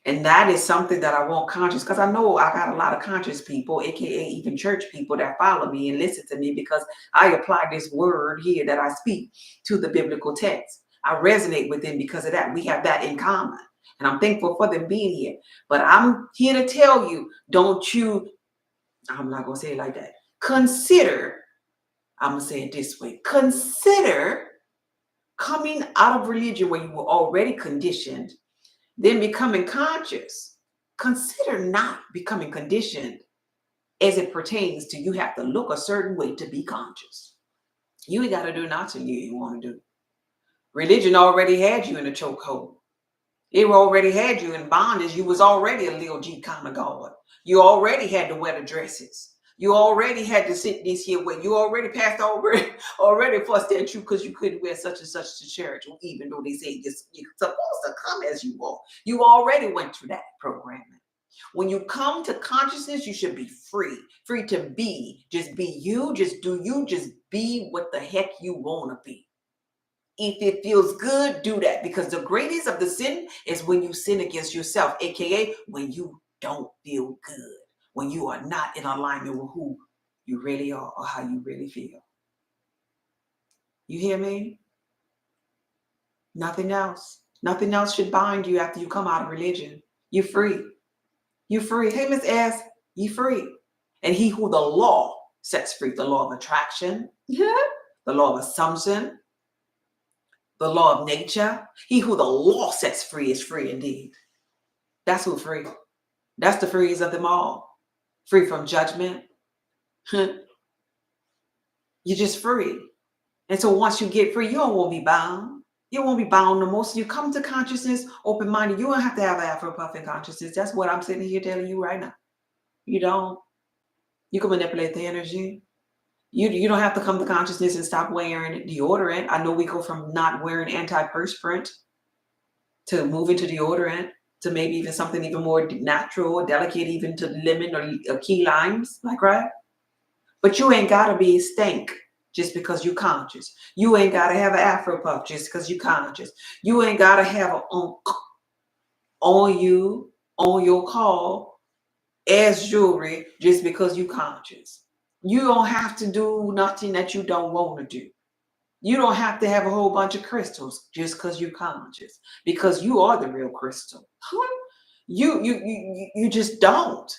And that is something that I want conscious, because I know I got a lot of conscious people, aka even church people, that follow me and listen to me because I apply this word here that I speak to the biblical text. I resonate with them because of that. We have that in common. And I'm thankful for them being here. But I'm here to tell you, I'm not going to say it like that. Consider, I'm going to say it this way. Consider coming out of religion where you were already conditioned, then becoming conscious. Consider not becoming conditioned as it pertains to you have to look a certain way to be conscious. You ain't got to do nothing you want to do. Religion already had you in a chokehold. It already had you in bondage. You was already a little G kind of God. You already had to wear the dresses. You already had to sit this here way. You already passed already fussed at you because you couldn't wear such and such to church, even though they say you're supposed to come as you are. You already went through that programming. When you come to consciousness, you should be free. Free to be. Just be you. Just do you. Just be what the heck you want to be. If it feels good, do that. Because the greatest of the sin is when you sin against yourself, aka when you don't feel good, when you are not in alignment with who you really are or how you really feel. You hear me? Nothing else. Nothing else should bind you after you come out of religion. You're free. You're free. Hey, Miss S, you free. And he who the law sets free, the law of attraction, the law of assumption, the law of nature. He who the law sets free is free indeed. That's who free. That's the freest of them all. Free from judgment. You're just free. And so once you get free, you don't want to be bound. You won't be bound no more. So you come to consciousness, open-minded. You don't have to have an Afro-puffing consciousness. That's what I'm sitting here telling you right now. You don't. You can manipulate the energy. You don't have to come to consciousness and stop wearing deodorant. I know we go from not wearing antiperspirant to moving to deodorant to maybe even something even more natural or delicate, even to lemon or key limes, like, right? But you ain't gotta be stank just because you conscious. You ain't gotta have an afro puff just because you conscious. You ain't gotta have a on you on your call as jewelry just because you conscious. You don't have to do nothing that you don't want to do. You don't have to have a whole bunch of crystals just because you're conscious, because you are the real crystal. You just don't.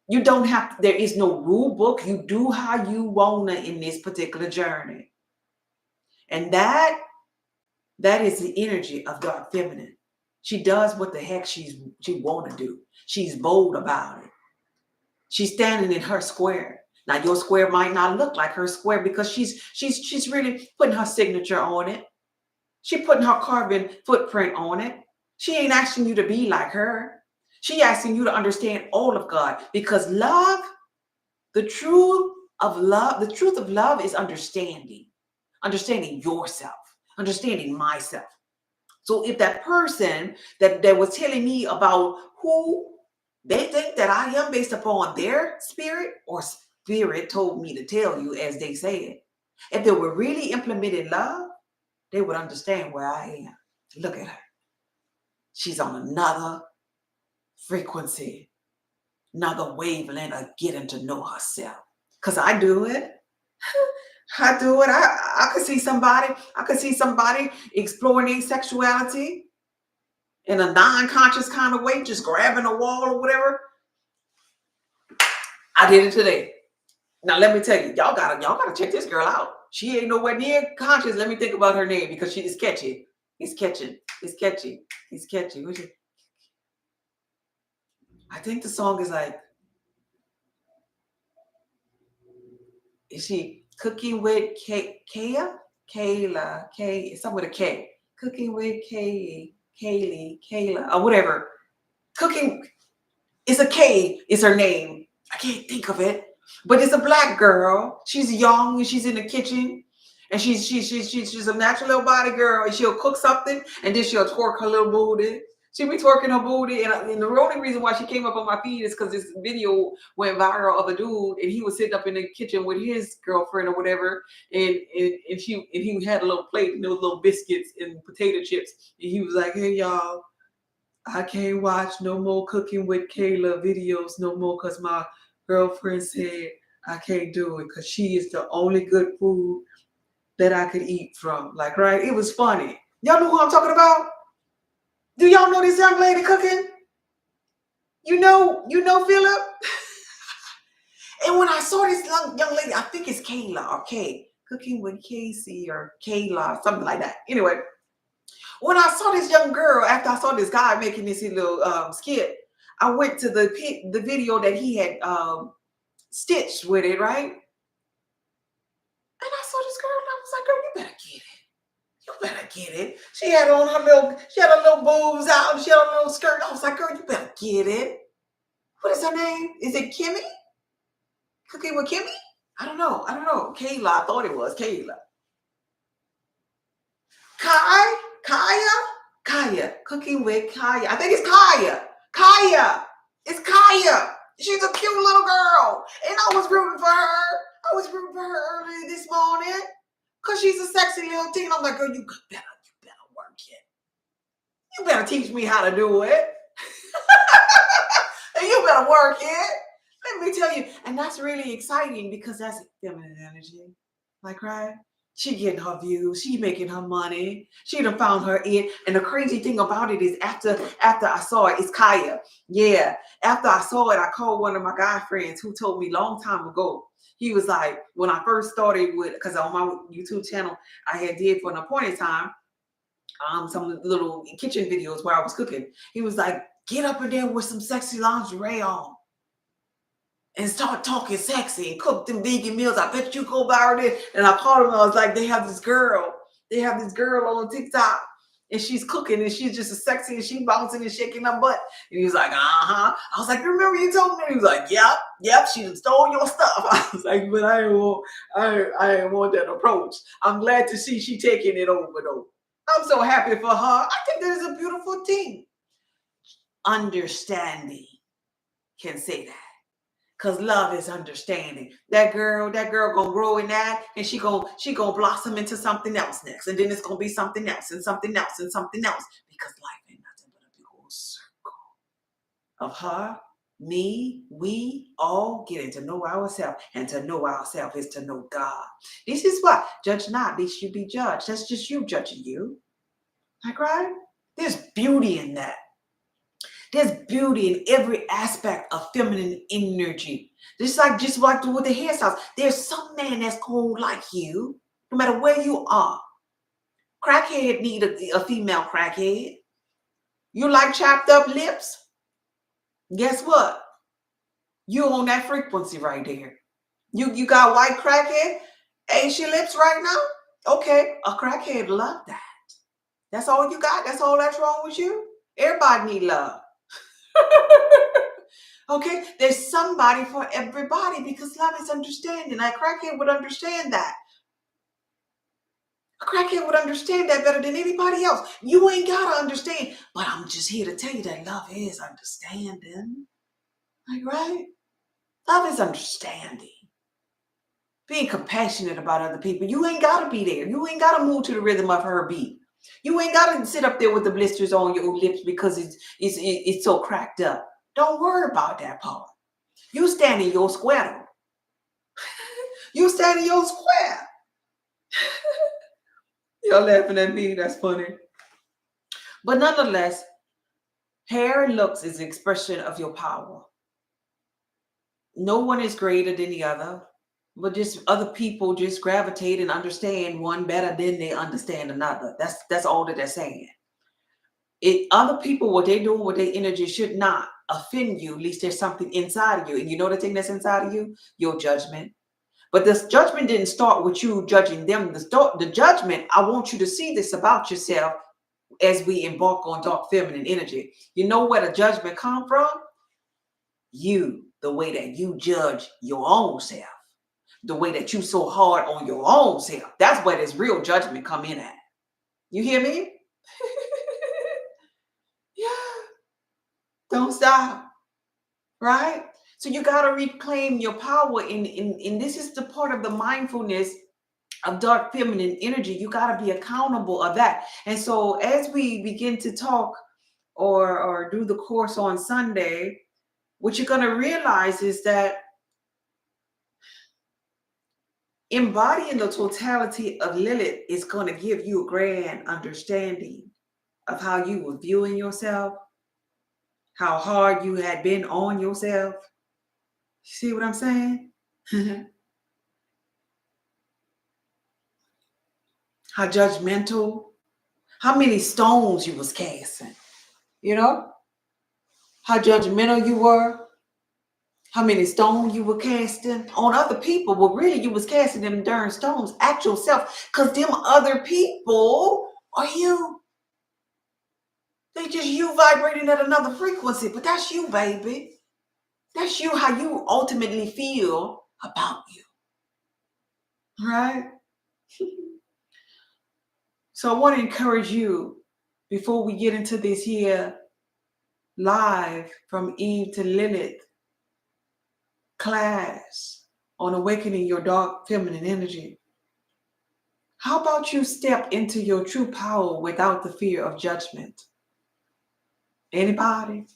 You don't have, there is no rule book. You do how you wanna in this particular journey. And that is the energy of dark feminine. She does what the heck she wanna do. She's bold about it. She's standing in her square. Now your square might not look like her square because she's really putting her signature on it. She putting her carbon footprint on it. She ain't asking you to be like her. She asking you to understand all of God, because love, the truth of love is understanding. Understanding yourself, understanding myself. So if that person that was telling me about who they think that I am based upon their spirit, or spirit told me to tell you, as they said, if they were really implementing love, they would understand where I am. Look at her. She's on another frequency, another wavelength of getting to know herself. Because I do it. I do it. I could see somebody, exploring their sexuality in a non-conscious kind of way, just grabbing a wall or whatever. I did it today. Now let me tell you, y'all gotta check this girl out. She ain't nowhere near conscious. Let me think about her name, because she is catchy. It's catchy. It's catchy. It's catchy. I think the song is like, is she cooking with Kaya? Kayla, K, something with a K. Cooking with Kayla, or whatever. Cooking, it's a K, is her name. I can't think of it. But it's a black girl. She's young and she's in the kitchen. And she's a natural little body girl. And she'll cook something and then she'll twerk her little booty. She'll be twerking her booty. And the only reason why she came up on my feed is because this video went viral of a dude, and he was sitting up in the kitchen with his girlfriend or whatever. And he had a little plate and there was little biscuits and potato chips. And he was like, hey y'all, I can't watch no more Cooking with Kayla videos no more, because my girlfriend said I can't do it because she is the only good food that I could eat from. Like, right? It was funny. Y'all know who I'm talking about? Do y'all know this young lady cooking? You know Philip? And when I saw this young lady, I think it's Kayla or Kay, Cooking with Casey or Kayla, something like that. Anyway, when I saw this young girl, after I saw this guy making this little skit, I went to the video that he had stitched with it, right? And I saw this girl and I was like, girl, you better get it. You better get it. She had her little boobs out, and she had a little skirt. I was like, girl, you better get it. What is her name? Is it Kimmy? Cooking with Kimmy? I don't know. Kayla, I thought it was Kayla. Kaya. Cooking with Kaya. I think it's Kaya. It's Kaya. She's a cute little girl. And I was rooting for her earlier this morning, because she's a sexy little teen. I'm like, girl, you better work it. You better teach me how to do it. And you better work it. Let me tell you. And that's really exciting, because that's feminine energy. Like, right? She getting her views. She making her money. She done found her in. And the crazy thing about it is, after I saw it, it's Kaya. Yeah. After I saw it, I called one of my guy friends who told me long time ago. He was like, when I first started with, because on my YouTube channel, I had did for an appointed time, some little kitchen videos where I was cooking. He was like, get up in there with some sexy lingerie on and start talking sexy and cook them vegan meals. I bet you go viral this. And I called him. I was like, they have this girl on TikTok, and she's cooking, and she's just as sexy, and she bouncing and shaking her butt. And he was like, uh-huh. I was like, remember you told me? And he was like, yep, she stole your stuff. I was like, but I didn't want that approach. I'm glad to see she taking it over though. I'm so happy for her. I think that is a beautiful thing. understanding can say that. Cause love is understanding. That girl gonna grow in that, and she gonna blossom into something else next, and then it's gonna be something else and something else and something else. Because life ain't nothing but a big old circle of her, me, we all getting to know ourselves, and to know ourselves is to know God. This is what judge not, lest you be judged. That's just you judging you, like right? There's beauty in that. There's beauty in every aspect of feminine energy. Just like with the hairstyles. There's some man that's gonna like you, no matter where you are. Crackhead need a female crackhead. You like chopped up lips? Guess what? You on that frequency right there. You got white crackhead, Asian lips right now? Okay, a crackhead love that. That's all you got? That's all that's wrong with you? Everybody need love. Okay, there's somebody for everybody because love is understanding. A crackhead would understand that. A crackhead would understand that better than anybody else. You ain't gotta understand, but I'm just here to tell you that love is understanding. Like, right? Love is understanding. Being compassionate about other people. You ain't gotta be there. You ain't gotta move to the rhythm of her beat. You ain't gotta sit up there with the blisters on your lips because it's so cracked up. Don't worry about that part. You stand in your square. You stand in your square. Y'all laughing at me. That's funny. But nonetheless, hair and looks is an expression of your power. No one is greater than the other, but just other people just gravitate and understand one better than they understand another. That's all that they're saying. Other people, what they're doing with their energy should not offend you. At least there's something inside of you. And you know the thing that's inside of you? Your judgment. But this judgment didn't start with you judging them. The judgment, I want you to see this about yourself as we embark on dark feminine energy. You know where the judgment come from? You, the way that you judge your own self, the way that you so hard on your own self. That's where this real judgment come in at. You hear me? Yeah. Don't stop. Right? So you got to reclaim your power. In this is the part of the mindfulness of dark feminine energy. You got to be accountable of that. And so as we begin to talk or do the course on Sunday, what you're going to realize is that embodying the totality of Lilith is going to give you a grand understanding of how you were viewing yourself, how hard you had been on yourself. See what I'm saying? How judgmental, how many stones you was casting, you know? How judgmental you were, how many stones you were casting on other people. Well, really, you was casting them darn stones at yourself because them other people are you. They just you vibrating at another frequency, but that's you, baby. That's you, how you ultimately feel about you, right? So I want to encourage you before we get into this here live from Eve to Lilith class on awakening your dark feminine energy. How about you step into your true power without the fear of judgment? Anybody?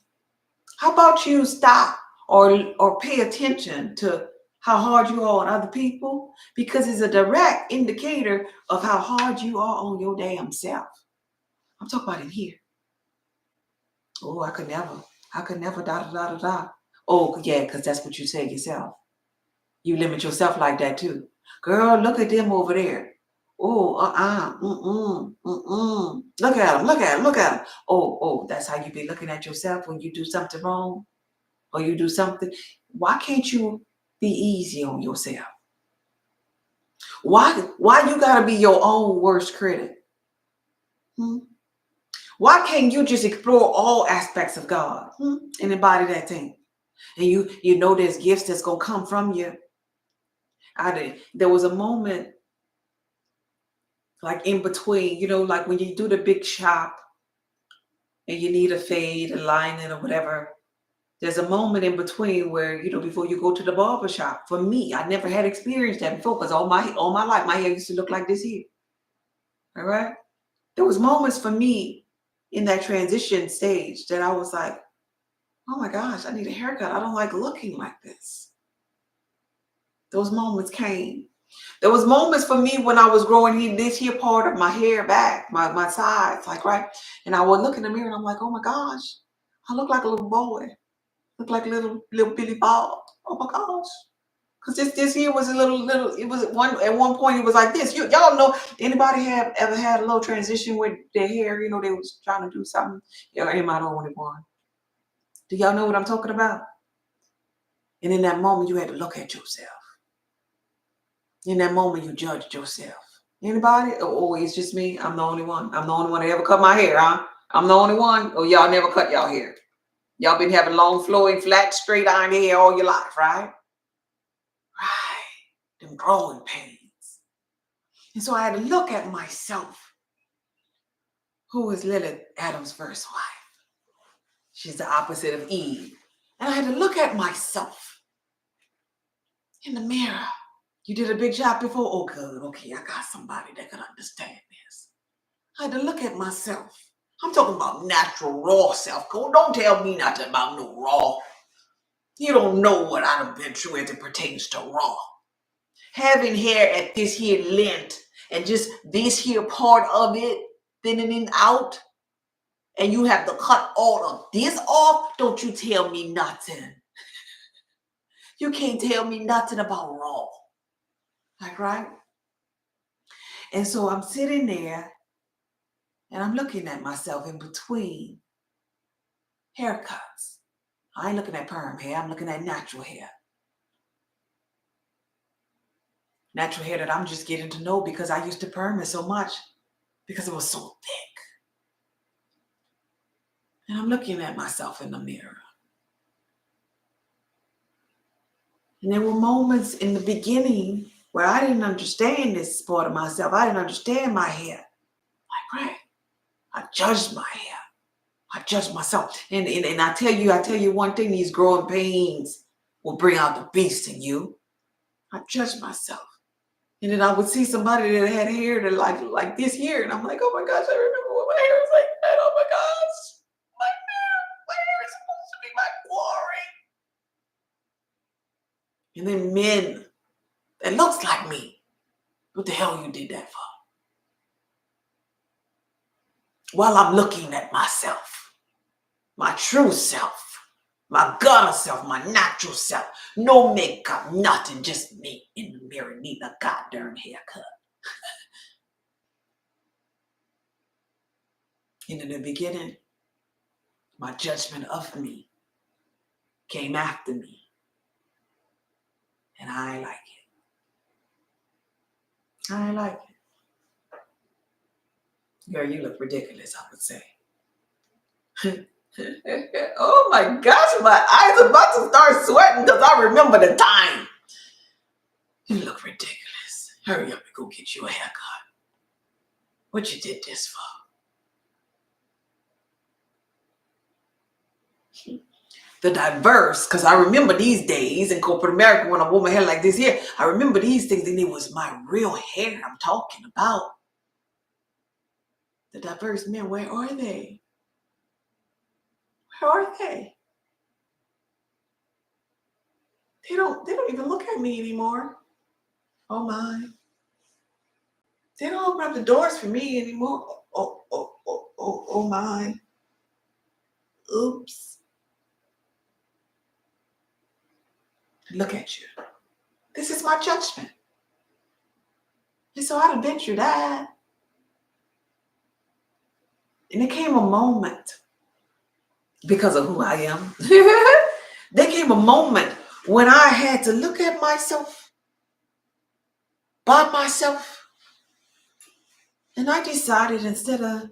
How about you stop or pay attention to how hard you are on other people? Because it's a direct indicator of how hard you are on your damn self. I'm talking about in here. Oh, I could never, da. Oh, yeah, because that's what you say yourself. You limit yourself like that too. Girl, look at them over there. Oh, Look at them. Oh, that's how you be looking at yourself when you do something wrong or you do something. Why can't you be easy on yourself? Why you gotta be your own worst critic? Why can't you just explore all aspects of God and embody that thing? And you know there's gifts that's gonna come from you. There was a moment like in between, like when you do the big shop and you need a fade, a lining, or whatever, there's a moment in between where, before you go to the barber shop. For me, I never had experienced that before because all my life, my hair used to look like this here. All right. There was moments for me in that transition stage that I was like, oh my gosh, I need a haircut. I don't like looking like this. Those moments came. There was moments for me when I was growing this here part of my hair back, my sides, like, right? And I would look in the mirror and I'm like, oh my gosh, I look like a little boy. Look like little Billy Bob. Oh my gosh. Because this here was a little, it was at one point it was like this. Y'all know, anybody have ever had a little transition with their hair? They was trying to do something. Yeah, am I the only one? Do y'all know what I'm talking about? And in that moment, you had to look at yourself. In that moment, you judged yourself. Anybody? Oh, it's just me. I'm the only one. I'm the only one that ever cut my hair, huh? I'm the only one. Oh, y'all never cut y'all hair. Y'all been having long, flowing, flat, straight iron hair all your life, right? Right. Them growing pains. And so I had to look at myself. Who is Lilith, Adam's first wife? She's the opposite of Eve. And I had to look at myself in the mirror. You did a big job before? Oh, good. Okay, I got somebody that can understand this. I had to look at myself. I'm talking about natural, raw self. Don't tell me nothing about no raw. You don't know what I've been through as it pertains to raw. Having hair at this here length and just this here part of it thinning out, and you have to cut all of this off, don't you tell me nothing. You can't tell me nothing about raw. Like, right? And so I'm sitting there and I'm looking at myself in between haircuts. I ain't looking at perm hair. I'm looking at natural hair. Natural hair that I'm just getting to know because I used to perm it so much because it was so thick. And I'm looking at myself in the mirror. And there were moments in the beginning where I didn't understand this part of myself. I didn't understand my hair. Like, right. I judged my hair. I judged myself. And I tell you one thing, these growing pains will bring out the beast in you. I judged myself. And then I would see somebody that had hair that like this here. And I'm like, oh my gosh, I remember when my hair was like that. Oh my gosh. My hair is supposed to be my glory. And then men that looks like me. What the hell you did that for? While I'm looking at myself, my true self, my gutter self, my natural self. No makeup, nothing, just me in the mirror needing a goddamn haircut. And in the beginning, my judgment of me came after me. And I ain't like it. I ain't like it. Girl, you look ridiculous, I would say. Oh my gosh, my eyes are about to start sweating because I remember the time. You look ridiculous. Hurry up and go get you a haircut. What you did this for? The diverse, because I remember these days in corporate America when a woman had like this here, I remember these things and it was my real hair I'm talking about. The diverse men, where are they? Where are they? They don't even look at me anymore. Oh my. They don't open up the doors for me anymore. Oh my. Oops. Look at you. This is my judgment. And so I done been through that. And there came a moment, because of who I am, there came a moment when I had to look at myself, by myself, and I decided instead of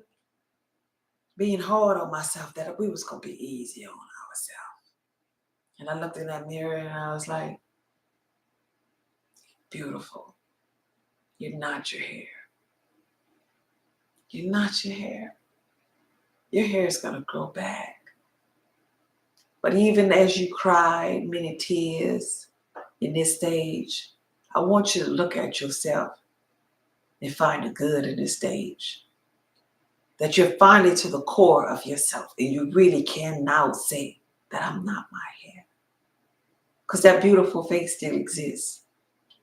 being hard on myself that we was going to be easy on ourselves. And I looked in that mirror and I was like, beautiful. You're not your hair. You're not your hair. your hair is going to grow back. But even as you cry many tears in this stage, I want you to look at yourself and find the good in this stage. That you're finally to the core of yourself and you really can now say that I'm not my hair. Because that beautiful face still exists.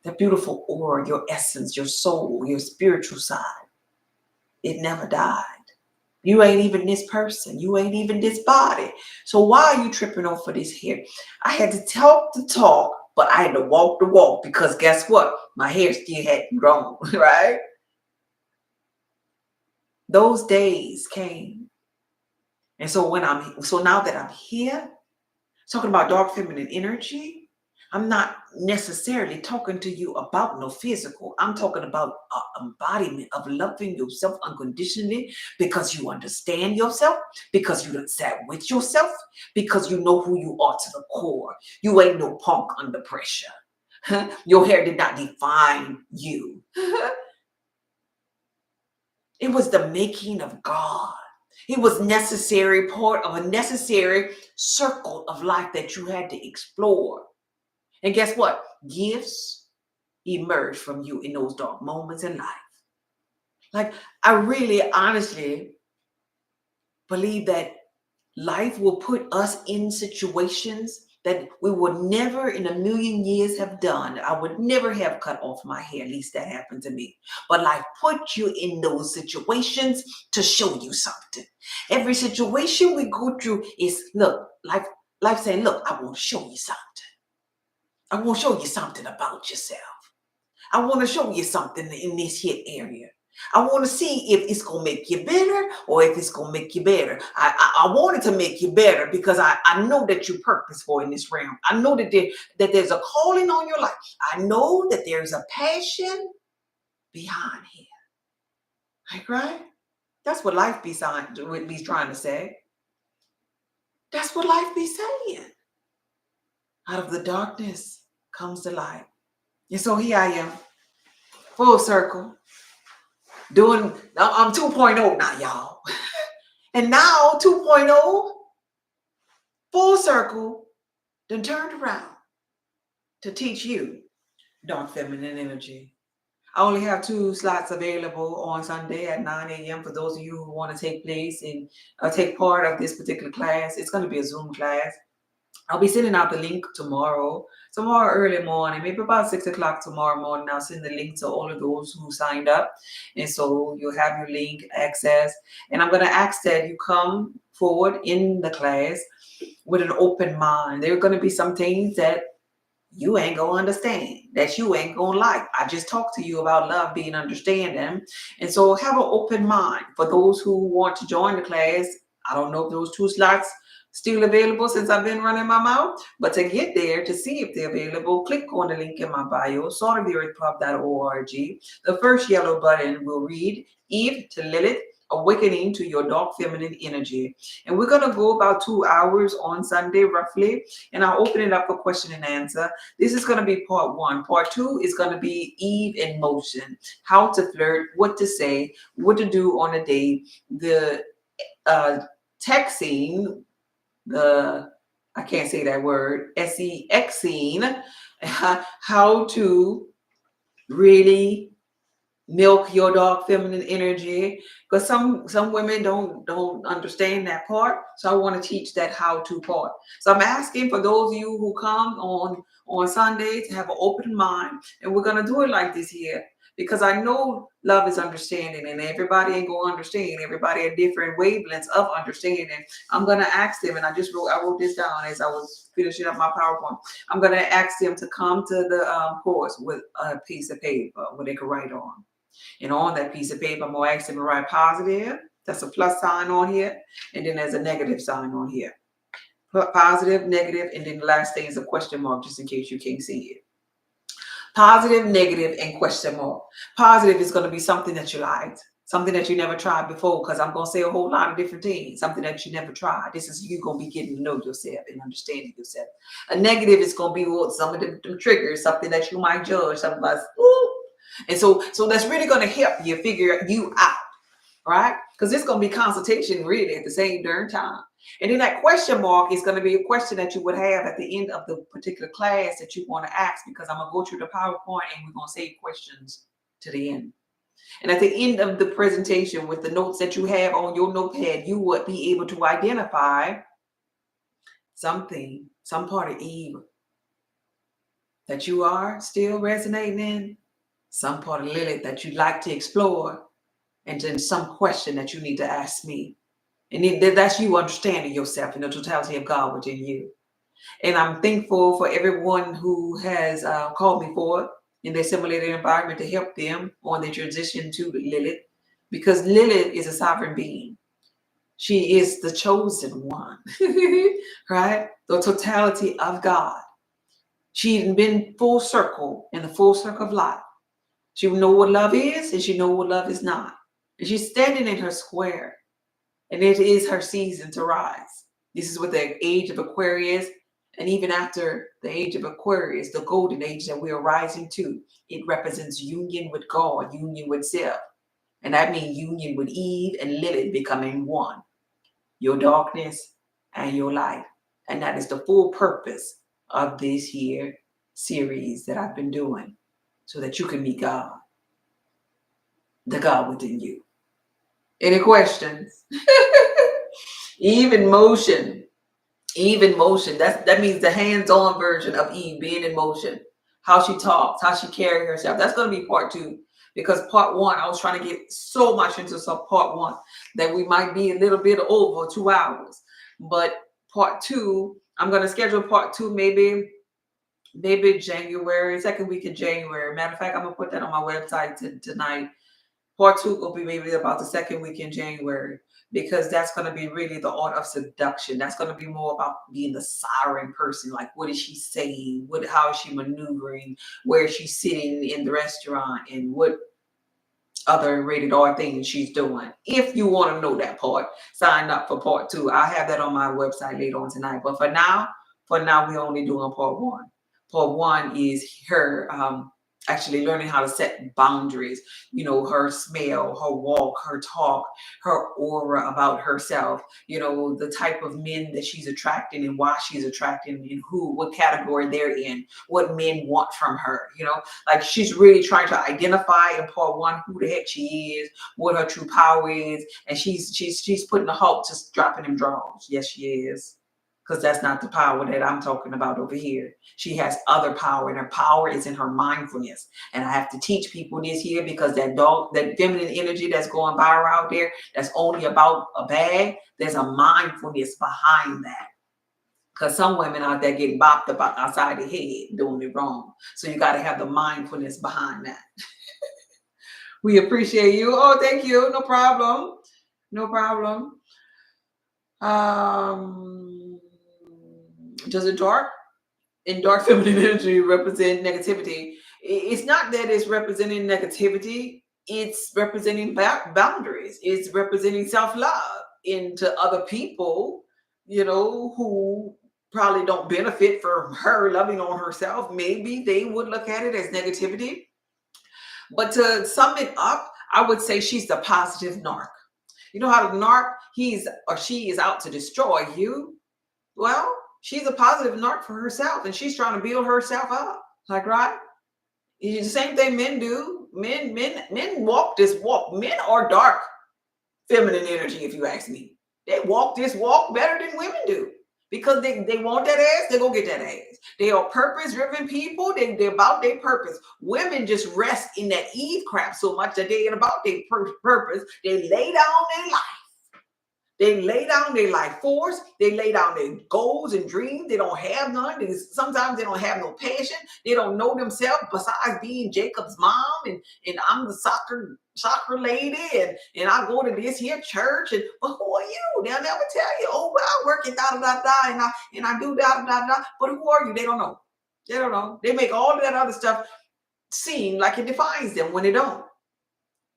That beautiful aura, your essence, your soul, your spiritual side, it never died. You ain't even this person. You ain't even this body. So why are you tripping over this hair? I had to talk the talk, but I had to walk the walk because guess what? My hair still hadn't grown, right? Those days came. And so now that I'm here, talking about dark feminine energy, I'm not necessarily talking to you about no physical. I'm talking about embodiment of loving yourself unconditionally because you understand yourself, because you done sat with yourself, because you know who you are to the core. You ain't no punk under pressure. Your hair did not define you. It was the making of God. It was necessary part of a necessary circle of life that you had to explore. And guess what? Gifts emerge from you in those dark moments in life. Like, I really honestly believe that life will put us in situations that we would never in a million years have done. I would never have cut off my hair. At least that happened to me. But life put you in those situations to show you something. Every situation we go through is, look, life saying, look, I want to show you something. I want to show you something about yourself. I want to show you something in this here area. I want to see if it's going to make you better or if it's going to make you better. I want it to make you better because I know that you're purposeful in this realm. I know that there's a calling on your life. I know that there's a passion behind here. Like, right? That's what life be trying to say. That's what life be saying. Out of the darkness comes the light. And so here I am, full circle. I'm 2.0 now, y'all. And now 2.0, full circle, then turned around to teach you dark feminine energy. I only have 2 slots available on Sunday at 9 a.m. for those of you who want to take place and take part of this particular class. It's going to be a Zoom class. I'll be sending out the link tomorrow early morning, maybe about 6 o'clock tomorrow morning. I'll send the link to all of those who signed up. And so you'll have your link access. And I'm going to ask that you come forward in the class with an open mind. There are going to be some things that you ain't going to understand, that you ain't going to like. I just talked to you about love being understanding. And so have an open mind. For those who want to join the class, I don't know if those 2 slots still available since I've been running my mouth, but to get there, to see if they're available, click on the link in my bio, saltoftheearthpub.org. The first yellow button will read Eve to Lilith, Awakening to Your Dark Feminine Energy. And we're going to go about 2 hours on Sunday, roughly, and I'll open it up for question and answer. This is going to be part 1. Part 2 is going to be Eve in motion, how to flirt, what to say, what to do on a date, the texting, I can't say that word, sexing, how to really milk your dark feminine energy, because some women don't understand that part. So I want to teach that how-to part. So I'm asking for those of you who come on Sunday to have an open mind, and we're going to do it like this here, because I know love is understanding, and everybody ain't going to understand. Everybody at different wavelengths of understanding. I'm going to ask them, and I wrote this down as I was finishing up my PowerPoint. I'm going to ask them to come to the course with a piece of paper where they can write on. And on that piece of paper, I'm going to ask them to write positive. That's a plus sign on here. And then there's a negative sign on here. Put positive, negative, and then the last thing is a question mark, just in case you can't see it. Positive, negative, and question mark. Positive is going to be something that you liked, something that you never tried before, because I'm going to say a whole lot of different things, something that you never tried. This is you going to be getting to know yourself and understanding yourself. A negative is going to be some of the triggers, something that you might judge, something like, ooh. And so that's really going to help you figure you out. right? Because it's going to be consultation really at the same darn time. And then that question mark is going to be a question that you would have at the end of the particular class that you want to ask, because I'm going to go through the PowerPoint and we're going to save questions to the end. And at the end of the presentation, with the notes that you have on your notepad, you would be able to identify something, some part of Eve that you are still resonating in, some part of Lilith that you'd like to explore, and then some question that you need to ask me. And then that's you understanding yourself and the totality of God within you. And I'm thankful for everyone who has called me forward in their simulated environment to help them on their transition to Lilith, because Lilith is a sovereign being. She is the chosen one, right? The totality of God. She's been full circle in the full circle of life. She will know what love is, and she know what love is not. And she's standing in her square, and it is her season to rise. This is what the age of Aquarius, and even after the age of Aquarius, the golden age that we are rising to, it represents union with God, union with self. And that means union with Eve and Lilith becoming one. Your darkness and your light. And that is the full purpose of this here series that I've been doing, so that you can meet God, the God within you. Any questions? Eve in motion. Eve in motion. That means the hands-on version of Eve being in motion. How she talks, how she carries herself. That's going to be part 2. Because part 1, I was trying to get so much into some part 1 that we might be a little bit over 2 hours. But part 2, I'm going to schedule part 2 maybe January, second week of January. Matter of fact, I'm going to put that on my website tonight. Part 2 will be maybe about the second week in January, because that's going to be really the art of seduction. That's going to be more about being the siren person. Like, what is she saying? How is she maneuvering? Where is she sitting in the restaurant? And what other rated R things she's doing. If you want to know that part, sign up for part 2. I have that on my website later on tonight. But for now, we're only doing part 1. Part 1 is her actually learning how to set boundaries. You know, her smell, her walk, her talk, her aura about herself. You know, the type of men that she's attracting and why she's attracting, and what category they're in, what men want from her. You know, like, she's really trying to identify in part 1 who the heck she is, what her true power is, and she's putting a halt to dropping them draws. Yes, she is. Because that's not the power that I'm talking about over here. She has other power, and her power is in her mindfulness. And I have to teach people this here, because that feminine energy that's going viral out there, that's only about a bag, there's a mindfulness behind that. Because some women out there getting bopped about outside the head, doing it wrong. So you got to have the mindfulness behind that. We appreciate you. Oh, thank you. No problem. No problem. Does a dark feminine energy represent negativity? It's not that it's representing negativity. It's representing boundaries. It's representing self-love into other people, you know, who probably don't benefit from her loving on herself. Maybe they would look at it as negativity. But to sum it up, I would say she's the positive narc. You know how the narc, he or she is out to destroy you? Well, she's a positive narc for herself, and she's trying to build herself up. Like, right? It's the same thing men do. Men walk this walk. Men are dark feminine energy, if you ask me. They walk this walk better than women do. Because they want that ass, they go get that ass. They are purpose-driven people. They're about their purpose. Women just rest in that Eve crap so much that they ain't about their purpose. They lay down their life. They lay down their life force. They lay down their goals and dreams. They don't have none. Sometimes they don't have no passion. They don't know themselves besides being Jacob's mom, and I'm the soccer lady, and I go to this here church. But who are you? They'll never tell you. Oh, well, I work in da-da-da-da, and I do da-da-da-da. But who are you? They don't know. They don't know. They make all of that other stuff seem like it defines them when they don't.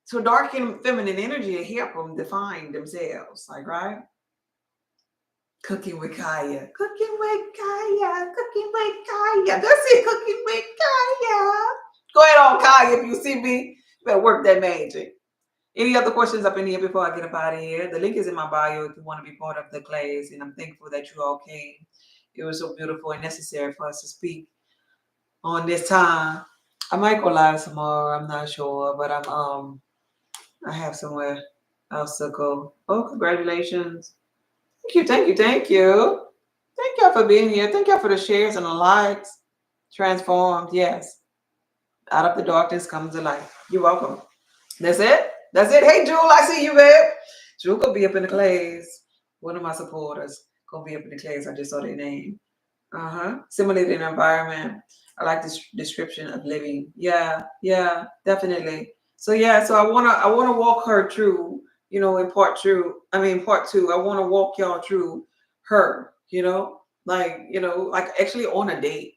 So dark and feminine energy help them define themselves, like, right? Cooking with Kaya. Cooking with Kaya. Cooking with Kaya. That's it, cooking with Kaya. Go ahead on, Kaya, if you see me. You better work that magic. Any other questions up in here before I get up out of here? The link is in my bio if you want to be part of the class, and I'm thankful that you all came. It was so beautiful and necessary for us to speak on this time. I might go live tomorrow. I'm not sure, but I have somewhere else to go. Oh, congratulations! Thank you, thank you, thank you. Thank y'all for being here. Thank y'all for the shares and the likes. Transformed, yes. Out of the darkness comes the light. You're welcome. That's it. That's it. Hey, Jewel, I see you, babe. Jewel gonna be up in the class. One of my supporters gonna be up in the class. I just saw their name. Simulating environment. I like this description of living. Yeah, definitely. So yeah, so I wanna walk her through, in part two, I wanna walk y'all through her, like actually on a date.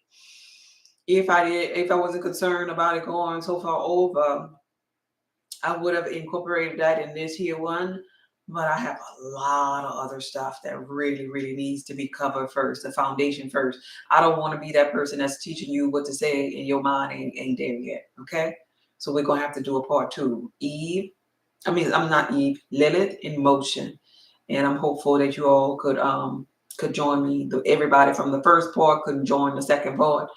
If I wasn't concerned about it going so far over, I would have incorporated that in this here one, but I have a lot of other stuff that really, really needs to be covered first, the foundation first. I don't want to be that person that's teaching you what to say and your mind ain't there yet. Okay. So we're gonna have to do a part two. I'm not Eve, Lilith in motion. And I'm hopeful that you all could join me. Everybody from the first part could join the second part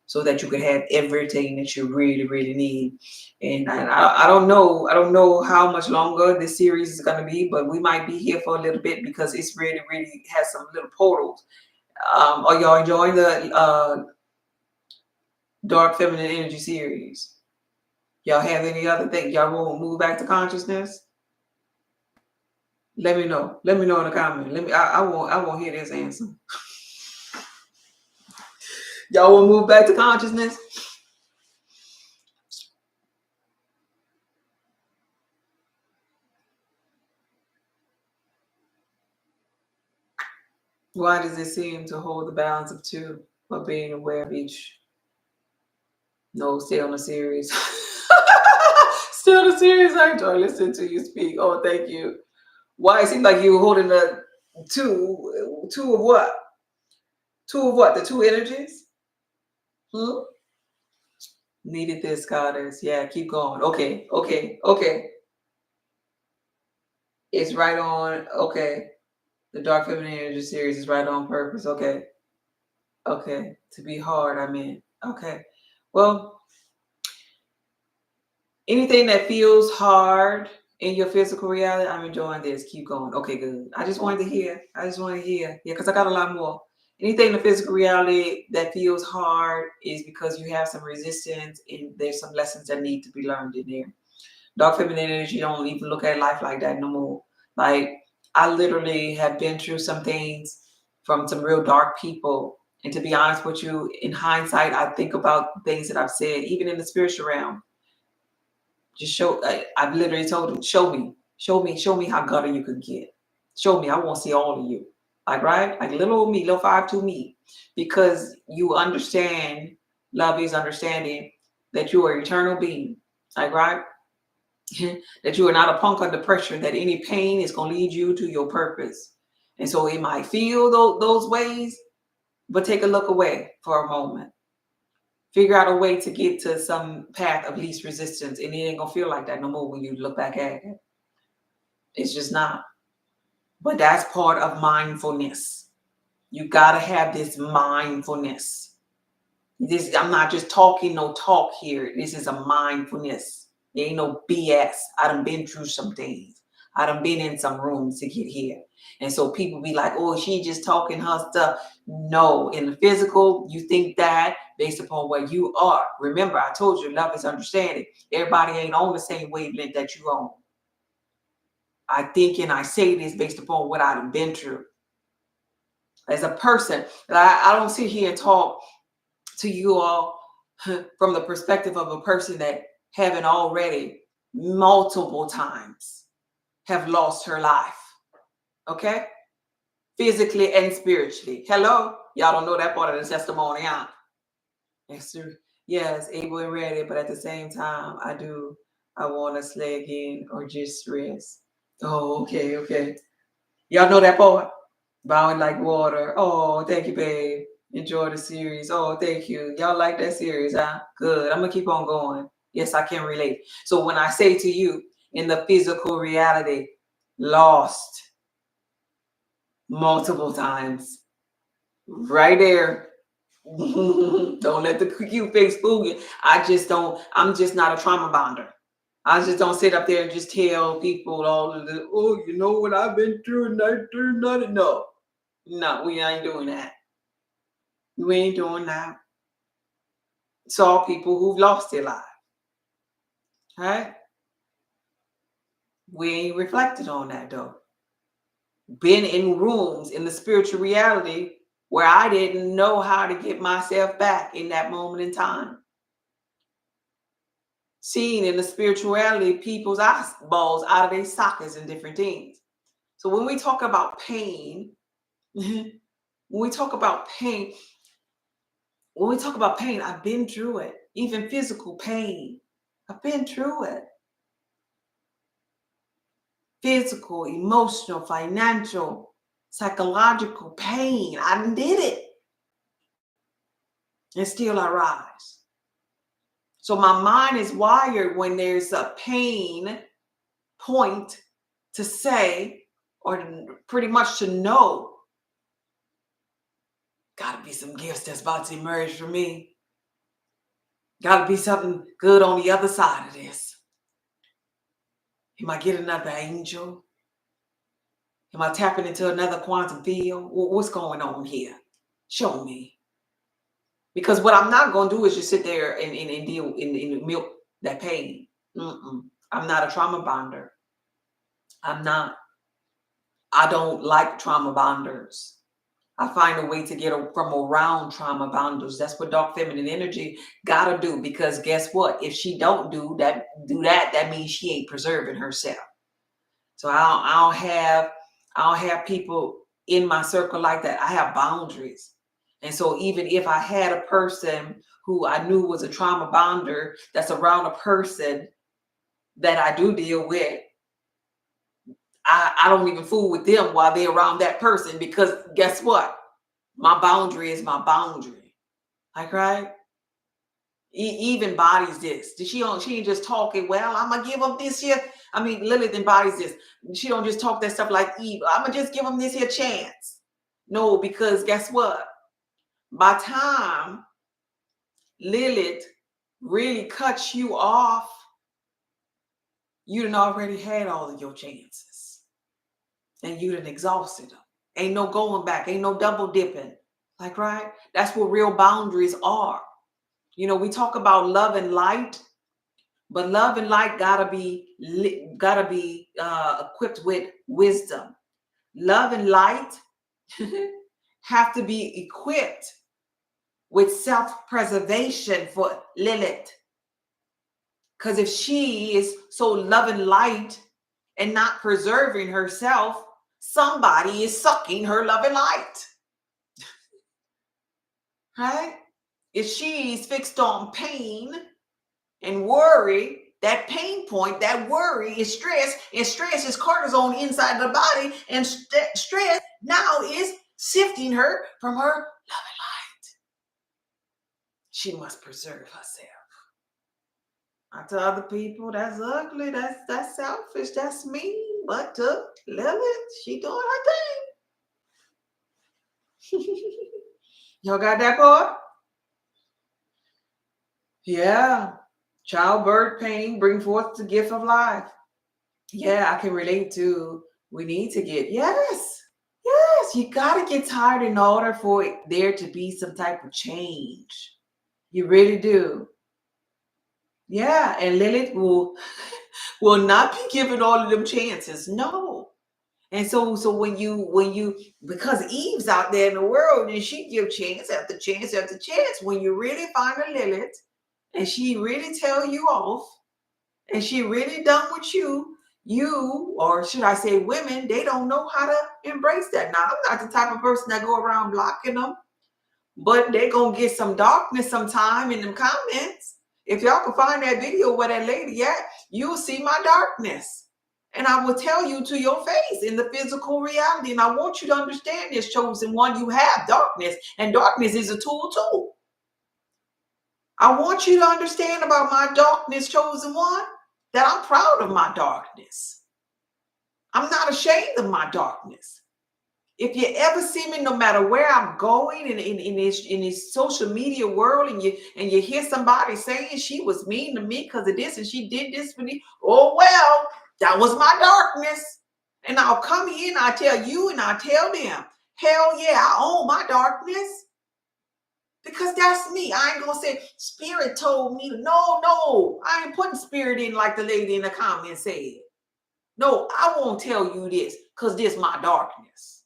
so that you could have everything that you really, really need. And I don't know how much longer this series is going to be, but we might be here for a little bit because it's really, really has some little portals. Are y'all enjoying the Dark Feminine Energy series? Y'all have any other thing? Y'all want to move back to consciousness? Let me know. Let me know in the comment. I won't hear this answer. Y'all want to move back to consciousness? Why does it seem to hold the balance of two, but being aware of each? No, stay on the series. Stay on the series. I enjoy listening to you speak. Oh, thank you. Why? It seems like you were holding the two of what? Two of what? The two energies? Needed this, goddess. Yeah, keep going. Okay. It's right on. Okay. The Dark Feminine Energy series is right on purpose. Okay. To be hard, I mean. Okay. Well, anything that feels hard in your physical reality, I'm enjoying this. Keep going. Okay, good. I just wanted to hear. Yeah, because I got a lot more. Anything in the physical reality that feels hard is because you have some resistance and there's some lessons that need to be learned in there. Dark feminine energy don't even look at life like that no more. Like, I literally have been through some things from some real dark people. And to be honest with you, in hindsight, I think about things that I've said, even in the spiritual realm. Just I've literally told him, show me how gutter you could get. Show me, I want to see all of you. Like, right? Like little old me, little 5'2" me. Because you understand, love is understanding that you are an eternal being. Like, right? That you are not a punk under pressure, that any pain is going to lead you to your purpose. And so it might feel those ways, but take a look away for a moment. Figure out a way to get to some path of least resistance, and it ain't gonna feel like that no more when you look back at it. It's just not. But that's part of mindfulness. You gotta have this mindfulness. I'm not just talking no talk here. This is a mindfulness. There ain't no BS. I done been through some things. I done been in some rooms to get here. And so people be like, oh, she just talking her stuff. No, in the physical, you think that based upon where you are. Remember, I told you love is understanding. Everybody ain't on the same wavelength that you on. I think and I say this based upon what I've been through. As a person, I don't sit here and talk to you all from the perspective of a person that having already multiple times have lost her life. Okay? Physically and spiritually. Hello? Y'all don't know that part of the testimony, huh? Yes, able and ready, but at the same time, I want to slay again or just rest. Oh, okay. Y'all know that part? Bowing like water. Oh, thank you, babe. Enjoy the series. Oh, thank you. Y'all like that series, huh? Good. I'm going to keep on going. Yes, I can relate. So when I say to you, in the physical reality, lost multiple times. Right there. Don't let the cute face fool you. I'm just not a trauma bonder. I just don't sit up there and just tell people all of the, oh, you know what I've been through and I through nothing. No, we ain't doing that. We ain't doing that. Saw people who've lost their lives. Right? We ain't reflected on that though. Been in rooms in the spiritual reality where I didn't know how to get myself back in that moment in time. Seeing in the spirituality people's eyeballs out of their sockets and different things. So when we talk about pain, when we talk about pain, I've been through it. Even physical pain, I've been through it. Physical, emotional, financial, psychological pain. I did it. And still I rise. So my mind is wired when there's a pain point to say, or pretty much to know, gotta be some gifts that's about to emerge for me. Gotta be something good on the other side of this. Am I getting another angel? Am I tapping into another quantum field? What's going on here? Show me. Because what I'm not going to do is just sit there and deal in milk that pain. I'm not a trauma bonder. I'm not. I don't like trauma bonders. I find a way to get from around trauma bonders. That's what dark feminine energy gotta do. Because guess what? If she don't do that, that means she ain't preserving herself. So I don't have people in my circle like that. I have boundaries. And so even if I had a person who I knew was a trauma bonder that's around a person that I do deal with, I don't even fool with them while they're around that person, because guess what? My boundary is my boundary. Like, right? Even bodies this. She ain't just talking, well, I'm going to give them this here. I mean, Lilith embodies this. She don't just talk that stuff like Eve. I'm going to just give them this here chance. No, because guess what? By time Lilith really cuts you off, you done already had all of your chances. And you done exhausted them. Ain't no going back. Ain't no double dipping. Like, right? That's what real boundaries are. You know, we talk about love and light, but love and light gotta be equipped with wisdom. Love and light have to be equipped with self-preservation for Lilith. Because if she is so love and light and not preserving herself, somebody is sucking her love and light. Right? If she's fixed on pain and worry, that pain point, that worry is stress, and stress is cortisol inside the body, and stress now is sifting her from her love and light. She must preserve herself. I tell other people, that's ugly, that's selfish, that's mean, but to Lilith, she doing her thing. Y'all got that part? Yeah. Childbirth pain bring forth the gift of life. Yeah, I can relate to, we need to get, yes, you got to get tired in order for there to be some type of change. You really do. Yeah, and Lilith will not be given all of them chances. No. And so when you because Eve's out there in the world and she give chance after chance after chance, when you really find a Lilith and she really tell you off and she really done with you, or should I say women, they don't know how to embrace that. Now, I'm not the type of person that go around blocking them, but they gonna get some darkness sometime in them comments. If y'all can find that video where that lady at, you'll see my darkness. And I will tell you to your face in the physical reality. And I want you to understand this, chosen one. You have darkness, and darkness is a tool too. I want you to understand about my darkness, chosen one. that I'm proud of my darkness. I'm not ashamed of my darkness. If you ever see me, no matter where I'm going in this social media world, and you hear somebody saying she was mean to me because of this and she did this for me, oh well, that was my darkness. And I'll come here and I tell you and I tell them, hell yeah, I own my darkness. Because that's me. I ain't gonna say spirit told me. No, I ain't putting spirit in like the lady in the comments said. No, I won't tell you this because this my darkness.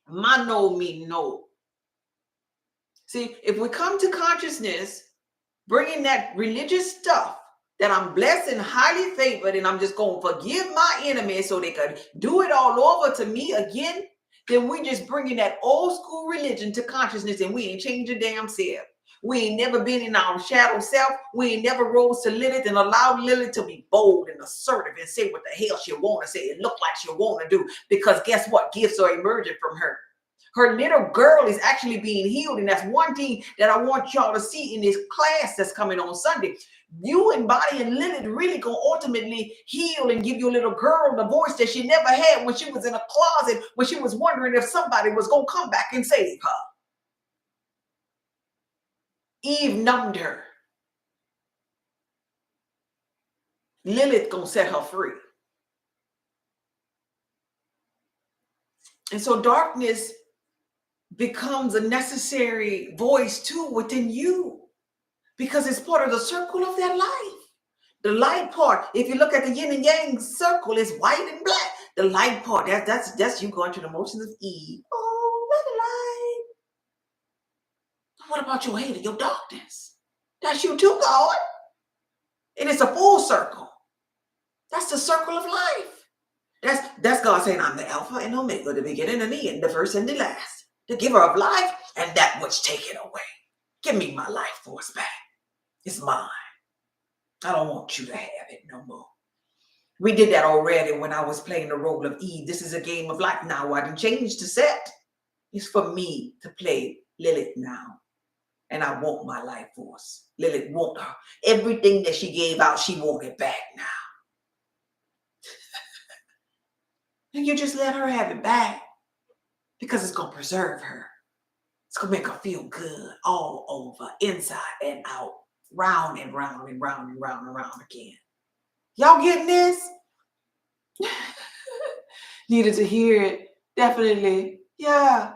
My no mean no. See, if we come to consciousness, bringing that religious stuff that I'm blessed and highly favored, and I'm just going to forgive my enemies so they can do it all over to me again, then we just bringing that old school religion to consciousness, and we ain't changed a damn self. We ain't never been in our shadow self. We ain't never rose to Lilith and allowed Lilith to be bold and assertive and say what the hell she want to say and look like she want to do. Because guess what? Gifts are emerging from her. Her little girl is actually being healed. And that's one thing that I want y'all to see in this class that's coming on Sunday. You and Body and Lilith really going to ultimately heal and give your little girl the voice that she never had when she was in a closet, when she was wondering if somebody was going to come back and save her. Eve numbed her. Lilith going to set her free. And so darkness becomes a necessary voice too within you, because it's part of the circle of that life. The light part, if you look at the yin and yang circle, is white and black. The light part, that's you going through the motions of Eve. Oh, the light. What about your hate, your darkness? That's you too, God. And it's a full circle. That's the circle of life. That's God saying, I'm the Alpha and Omega, the beginning and the end, the first and the last, the giver of life and that which take it away. Give me my life force back. It's mine. I don't want you to have it no more. We did that already when I was playing the role of Eve. This is a game of life now. I didn't change the set. It's for me to play Lilith now. And I want my life force. Lilith want her. Everything that she gave out, she want it back now. And you just let her have it back because it's going to preserve her. It's going to make her feel good all over, inside and out, round and round and round and round and round again. Y'all getting this? Needed to hear it. Definitely. Yeah.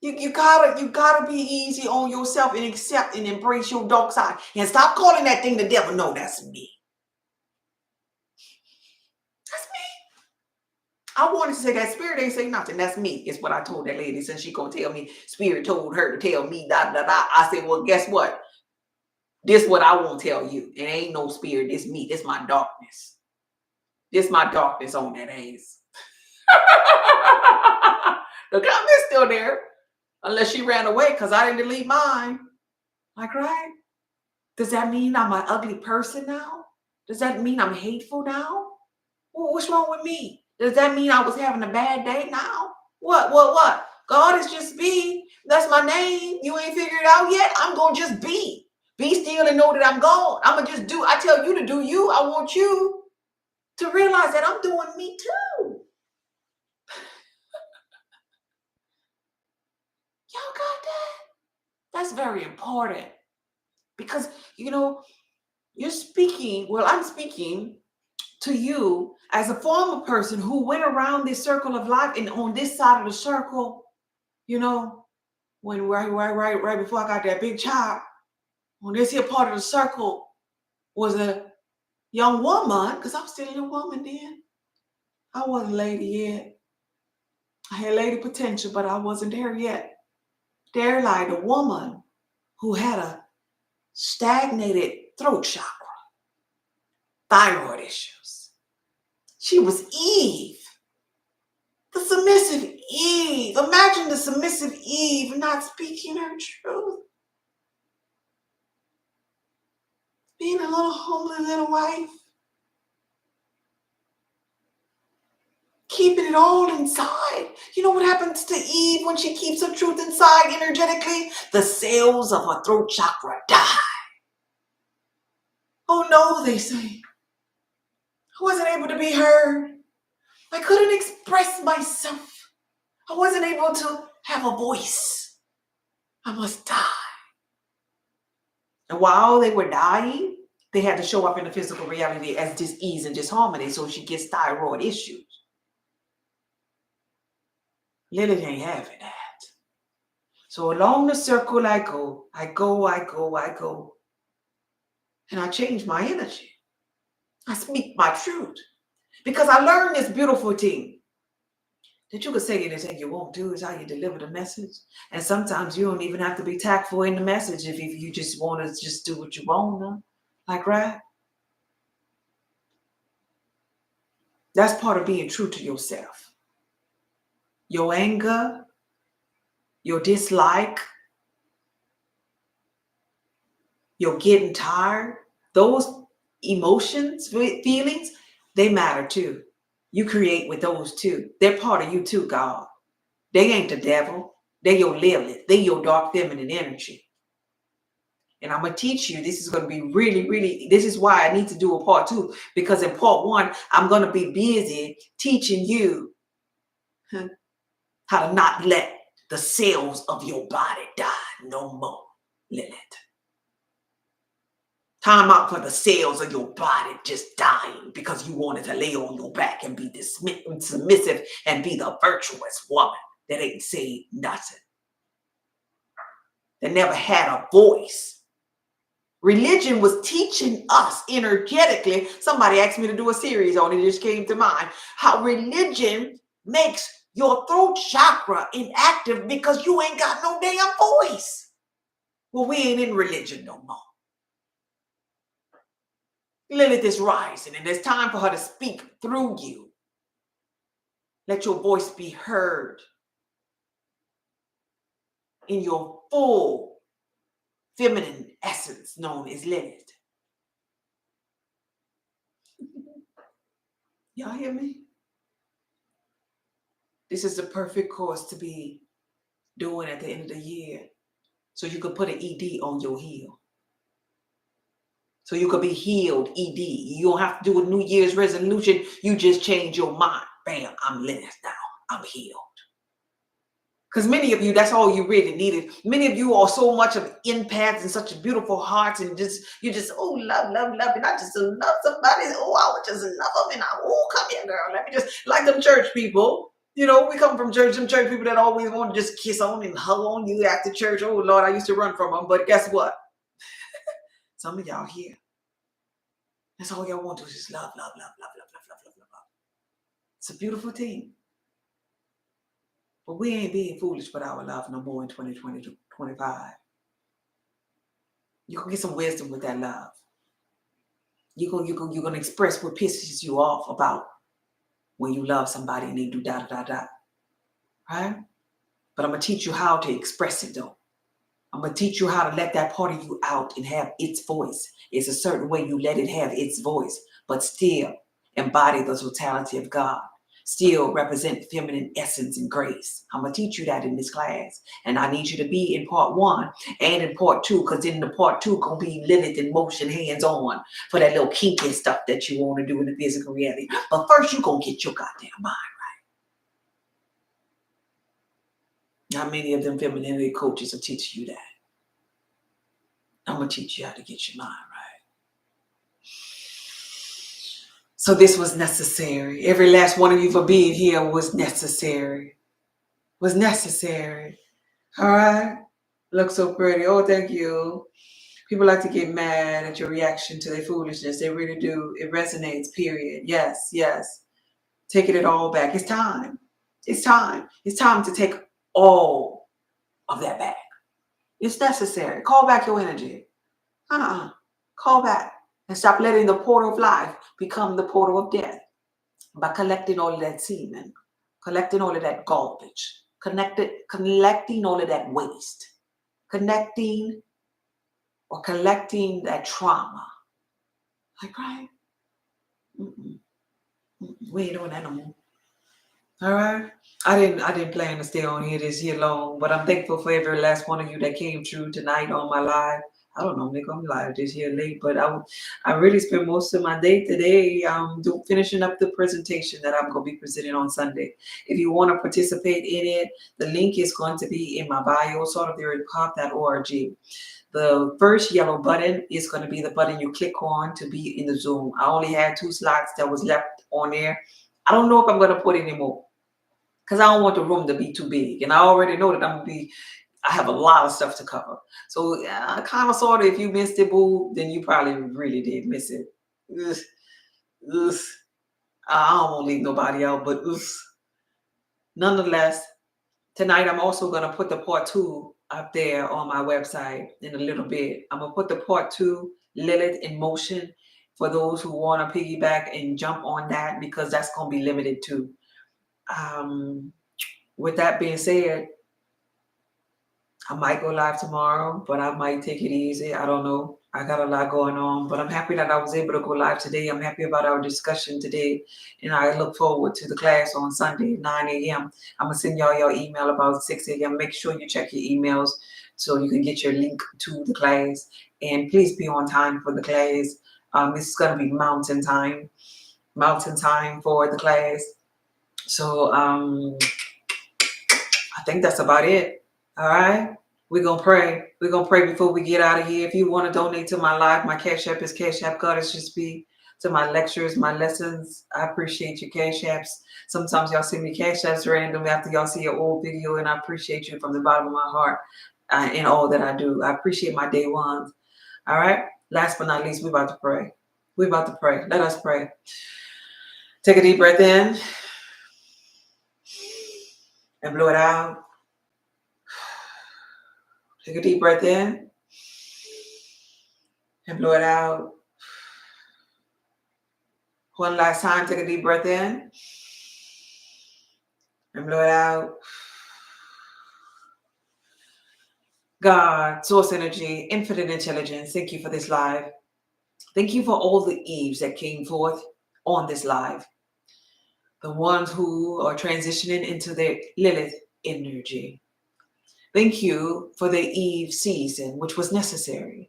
You gotta be easy on yourself and accept and embrace your dark side. And stop calling that thing the devil. No, that's me. That's me. I wanted to say that spirit ain't say nothing. That's me. It's what I told that lady, since she gonna tell me spirit told her to tell me da da da. I said, well, guess what? This what I won't tell you. It ain't no spirit. It's me. It's my darkness. This my darkness on that ass. The comment's still there. Unless she ran away because I didn't delete mine. Like, right? Does that mean I'm an ugly person now? Does that mean I'm hateful now? Well, what's wrong with me? Does that mean I was having a bad day now? What? God is just be. That's my name. You ain't figured it out yet? I'm going to just be. Be still and know that I'm gone. I'm going to just do. I tell you to do you. I want you to realize that I'm doing me too. Y'all got that? That's very important. Because, you're speaking, well, I'm speaking to you as a former person who went around this circle of life, and on this side of the circle, when right before I got that big child, on this here part of the circle was a young woman, because I was still a young woman then. I wasn't lady yet. I had lady potential, but I wasn't there yet. There lied a woman who had a stagnated throat chakra, thyroid issues. She was Eve, the submissive Eve. Imagine the submissive Eve not speaking her truth. Being a little homely little wife. Keeping it all inside. You know what happens to Eve when she keeps her truth inside energetically? The cells of her throat chakra die. Oh no, they say. I wasn't able to be heard. I couldn't express myself. I wasn't able to have a voice. I must die. And while they were dying, they had to show up in the physical reality as dis-ease and disharmony, so she gets thyroid issues. Lilith ain't having that. So along the circle I go, I go, I go, I go. And I change my energy. I speak my truth. Because I learned this beautiful thing. That you could say anything you want to is how you deliver the message. And sometimes you don't even have to be tactful in the message if you just want to just do what you want. Like, right? That's part of being true to yourself. Your anger, your dislike, your getting tired, those emotions, feelings, they matter too. You create with those too. They're part of you too, God. They ain't the devil. They're your Lilith. They're your dark feminine energy. And I'm going to teach you. This is going to be really, really, this is why I need to do a part 2. Because in part 1, I'm going to be busy teaching you how to not let the cells of your body die no more, Lilith. Time out for the cells of your body just dying because you wanted to lay on your back and be submissive and be the virtuous woman that ain't saying nothing. That never had a voice. Religion was teaching us energetically. Somebody asked me to do a series on it. It just came to mind. How religion makes your throat chakra inactive because you ain't got no damn voice. Well, we ain't in religion no more. Lilith is rising, and it's time for her to speak through you. Let your voice be heard in your full feminine essence known as Lilith. Y'all hear me? This is the perfect course to be doing at the end of the year. So you could put an ED on your heel. So you could be healed, ED. You don't have to do a New Year's resolution. You just change your mind. Bam, I'm Lilith now. I'm healed. Because many of you, that's all you really needed. Many of you are so much of empaths and such beautiful hearts, and you just, oh, love, love, love. And I just love somebody. Oh, I would just love them. And come here, girl. Let me just, like them church people. You know, we come from church, some church people that always want to just kiss on and hug on you after church. Oh, Lord, I used to run from them. But guess what? Some of y'all here. That's all y'all want to do is just love, love, love, love, love, love, love, love, love. It's a beautiful thing. But we ain't being foolish with our love no more in 2020, 25. You can get some wisdom with that love. You're gonna express what pisses you off about when you love somebody and they do da da da da. Right? But I'm gonna teach you how to express it though. I'm gonna teach you how to let that part of you out and have its voice. It's a certain way you let it have its voice, but still embody the totality of God. Still represent feminine essence and grace. I'm going to teach you that in this class. And I need you to be in part 1 and in part 2, because in the part 2 going to be Lilith in motion, hands on, for that little kinky stuff that you want to do in the physical reality. But first, you're going to get your goddamn mind right. Not many of them femininity coaches will teach you that. I'm going to teach you how to get your mind right. So this was necessary. Every last one of you for being here was necessary. Was necessary. All right. Look so pretty. Oh, thank you. People like to get mad at your reaction to their foolishness. They really do. It resonates, period. Yes, yes. Taking it all back. It's time. It's time. It's time to take all of that back. It's necessary. Call back your energy. Call back. And stop letting the portal of life become the portal of death by collecting all of that semen, collecting all of that garbage, collecting all of that waste, collecting that trauma. Like, right? We ain't doing that no more. All right? I didn't plan to stay on here this year long, but I'm thankful for every last one of you that came through tonight on my live. I don't know, they're gonna be live this year late, but I really spent most of my day today finishing up the presentation that I'm gonna be presenting on Sunday. If you want to participate in it, the link is going to be in my bio, sortoftheorypop.org. The first yellow button is going to be the button you click on to be in the Zoom. I only had 2 slots that was left on there. I don't know if I'm going to put any more because I don't want the room to be too big. And I already know that I have a lot of stuff to cover. So kind of sort of, if you missed it, boo, then you probably really did miss it. Ugh, ugh. I don't want to leave nobody out, but ugh. Nonetheless, tonight I'm also going to put the part 2 up there on my website in a little bit. I'm going to put the part 2, Lilith in Motion, for those who want to piggyback and jump on that, because that's going to be limited too. With that being said, I might go live tomorrow, but I might take it easy. I don't know. I got a lot going on, but I'm happy that I was able to go live today. I'm happy about our discussion today, and I look forward to the class on Sunday, 9 a.m. I'm going to send y'all your email about 6 a.m. Make sure you check your emails so you can get your link to the class, and please be on time for the class. This is going to be mountain time for the class. So I think that's about it. All right. We're going to pray. We're going to pray before we get out of here. If you want to donate to my live, my Cash App is Cash App Goddess Just Be. To my lectures, my lessons, I appreciate your Cash Apps. Sometimes y'all send me Cash Apps random after y'all see an old video, and I appreciate you from the bottom of my heart in all that I do. I appreciate my day ones. All right. Last but not least, we're about to pray. We're about to pray. Let us pray. Take a deep breath in and blow it out. Take a deep breath in and blow it out. One last time, take a deep breath in and blow it out. God, source energy, infinite intelligence, thank you for this live. Thank you for all the Eves that came forth on this live. The ones who are transitioning into their Lilith energy. Thank you for the Eve season, which was necessary.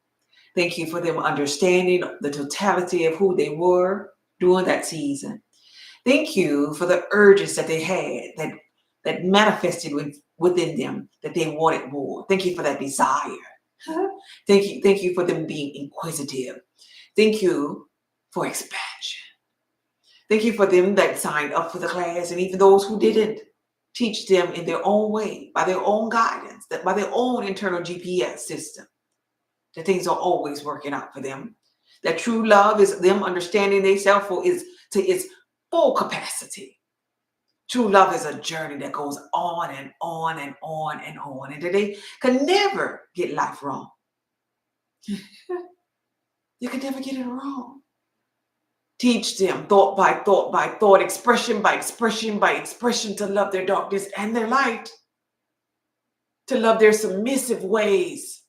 Thank you for them understanding the totality of who they were during that season. Thank you for the urges that they had that manifested within them, that they wanted more. Thank you for that desire. Thank you for them being inquisitive. Thank you for expansion. Thank you for them that signed up for the class, and even those who didn't. Teach them in their own way, by their own guidance, that by their own internal GPS system, that things are always working out for them. That true love is them understanding themselves to its full capacity. True love is a journey that goes on and on and on and on, and that they can never get life wrong. You can never get it wrong. Teach them thought by thought by thought, expression by expression by expression, to love their darkness and their light, to love their submissive ways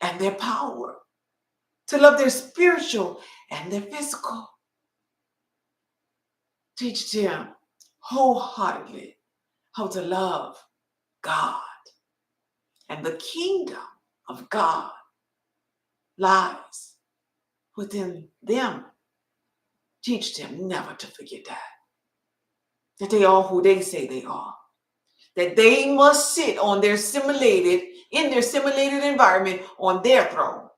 and their power, to love their spiritual and their physical. Teach them wholeheartedly how to love God. And the kingdom of God lies within them. Teach them never to forget that they are who they say they are, that they must sit in their simulated environment on their throne,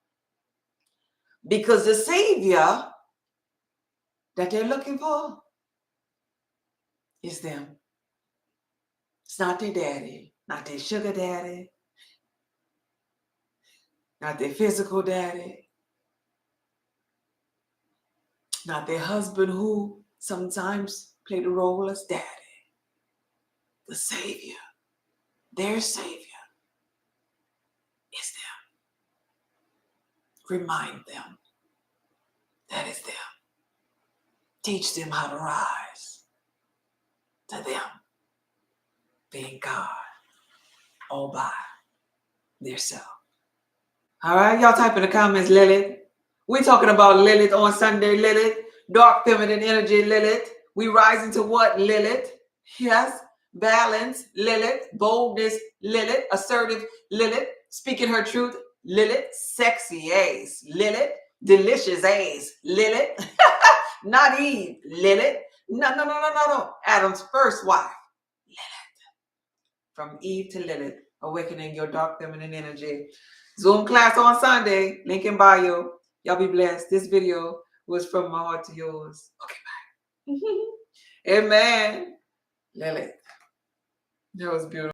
because the Savior that they're looking for is them. It's not their daddy, not their sugar daddy, not their physical daddy, not their husband who sometimes played the role as daddy. The Savior, their Savior, is them. Remind them that is them. Teach them how to rise to them being God all by themselves. All right, y'all type in the comments, Lilith. We're talking about Lilith on Sunday, Lilith. Dark feminine energy, Lilith. We rise into what, Lilith? Yes. Balance, Lilith. Boldness, Lilith. Assertive, Lilith. Speaking her truth, Lilith, sexy ace. Lilith, delicious ace. Lilith, not Eve. Lilith, no. Adam's first wife. From Eve to Lilith, awakening your dark feminine energy. Zoom class on Sunday, link in bio. Y'all be blessed. This video was from my heart to yours. Okay, bye. Amen. Lilith. That was beautiful.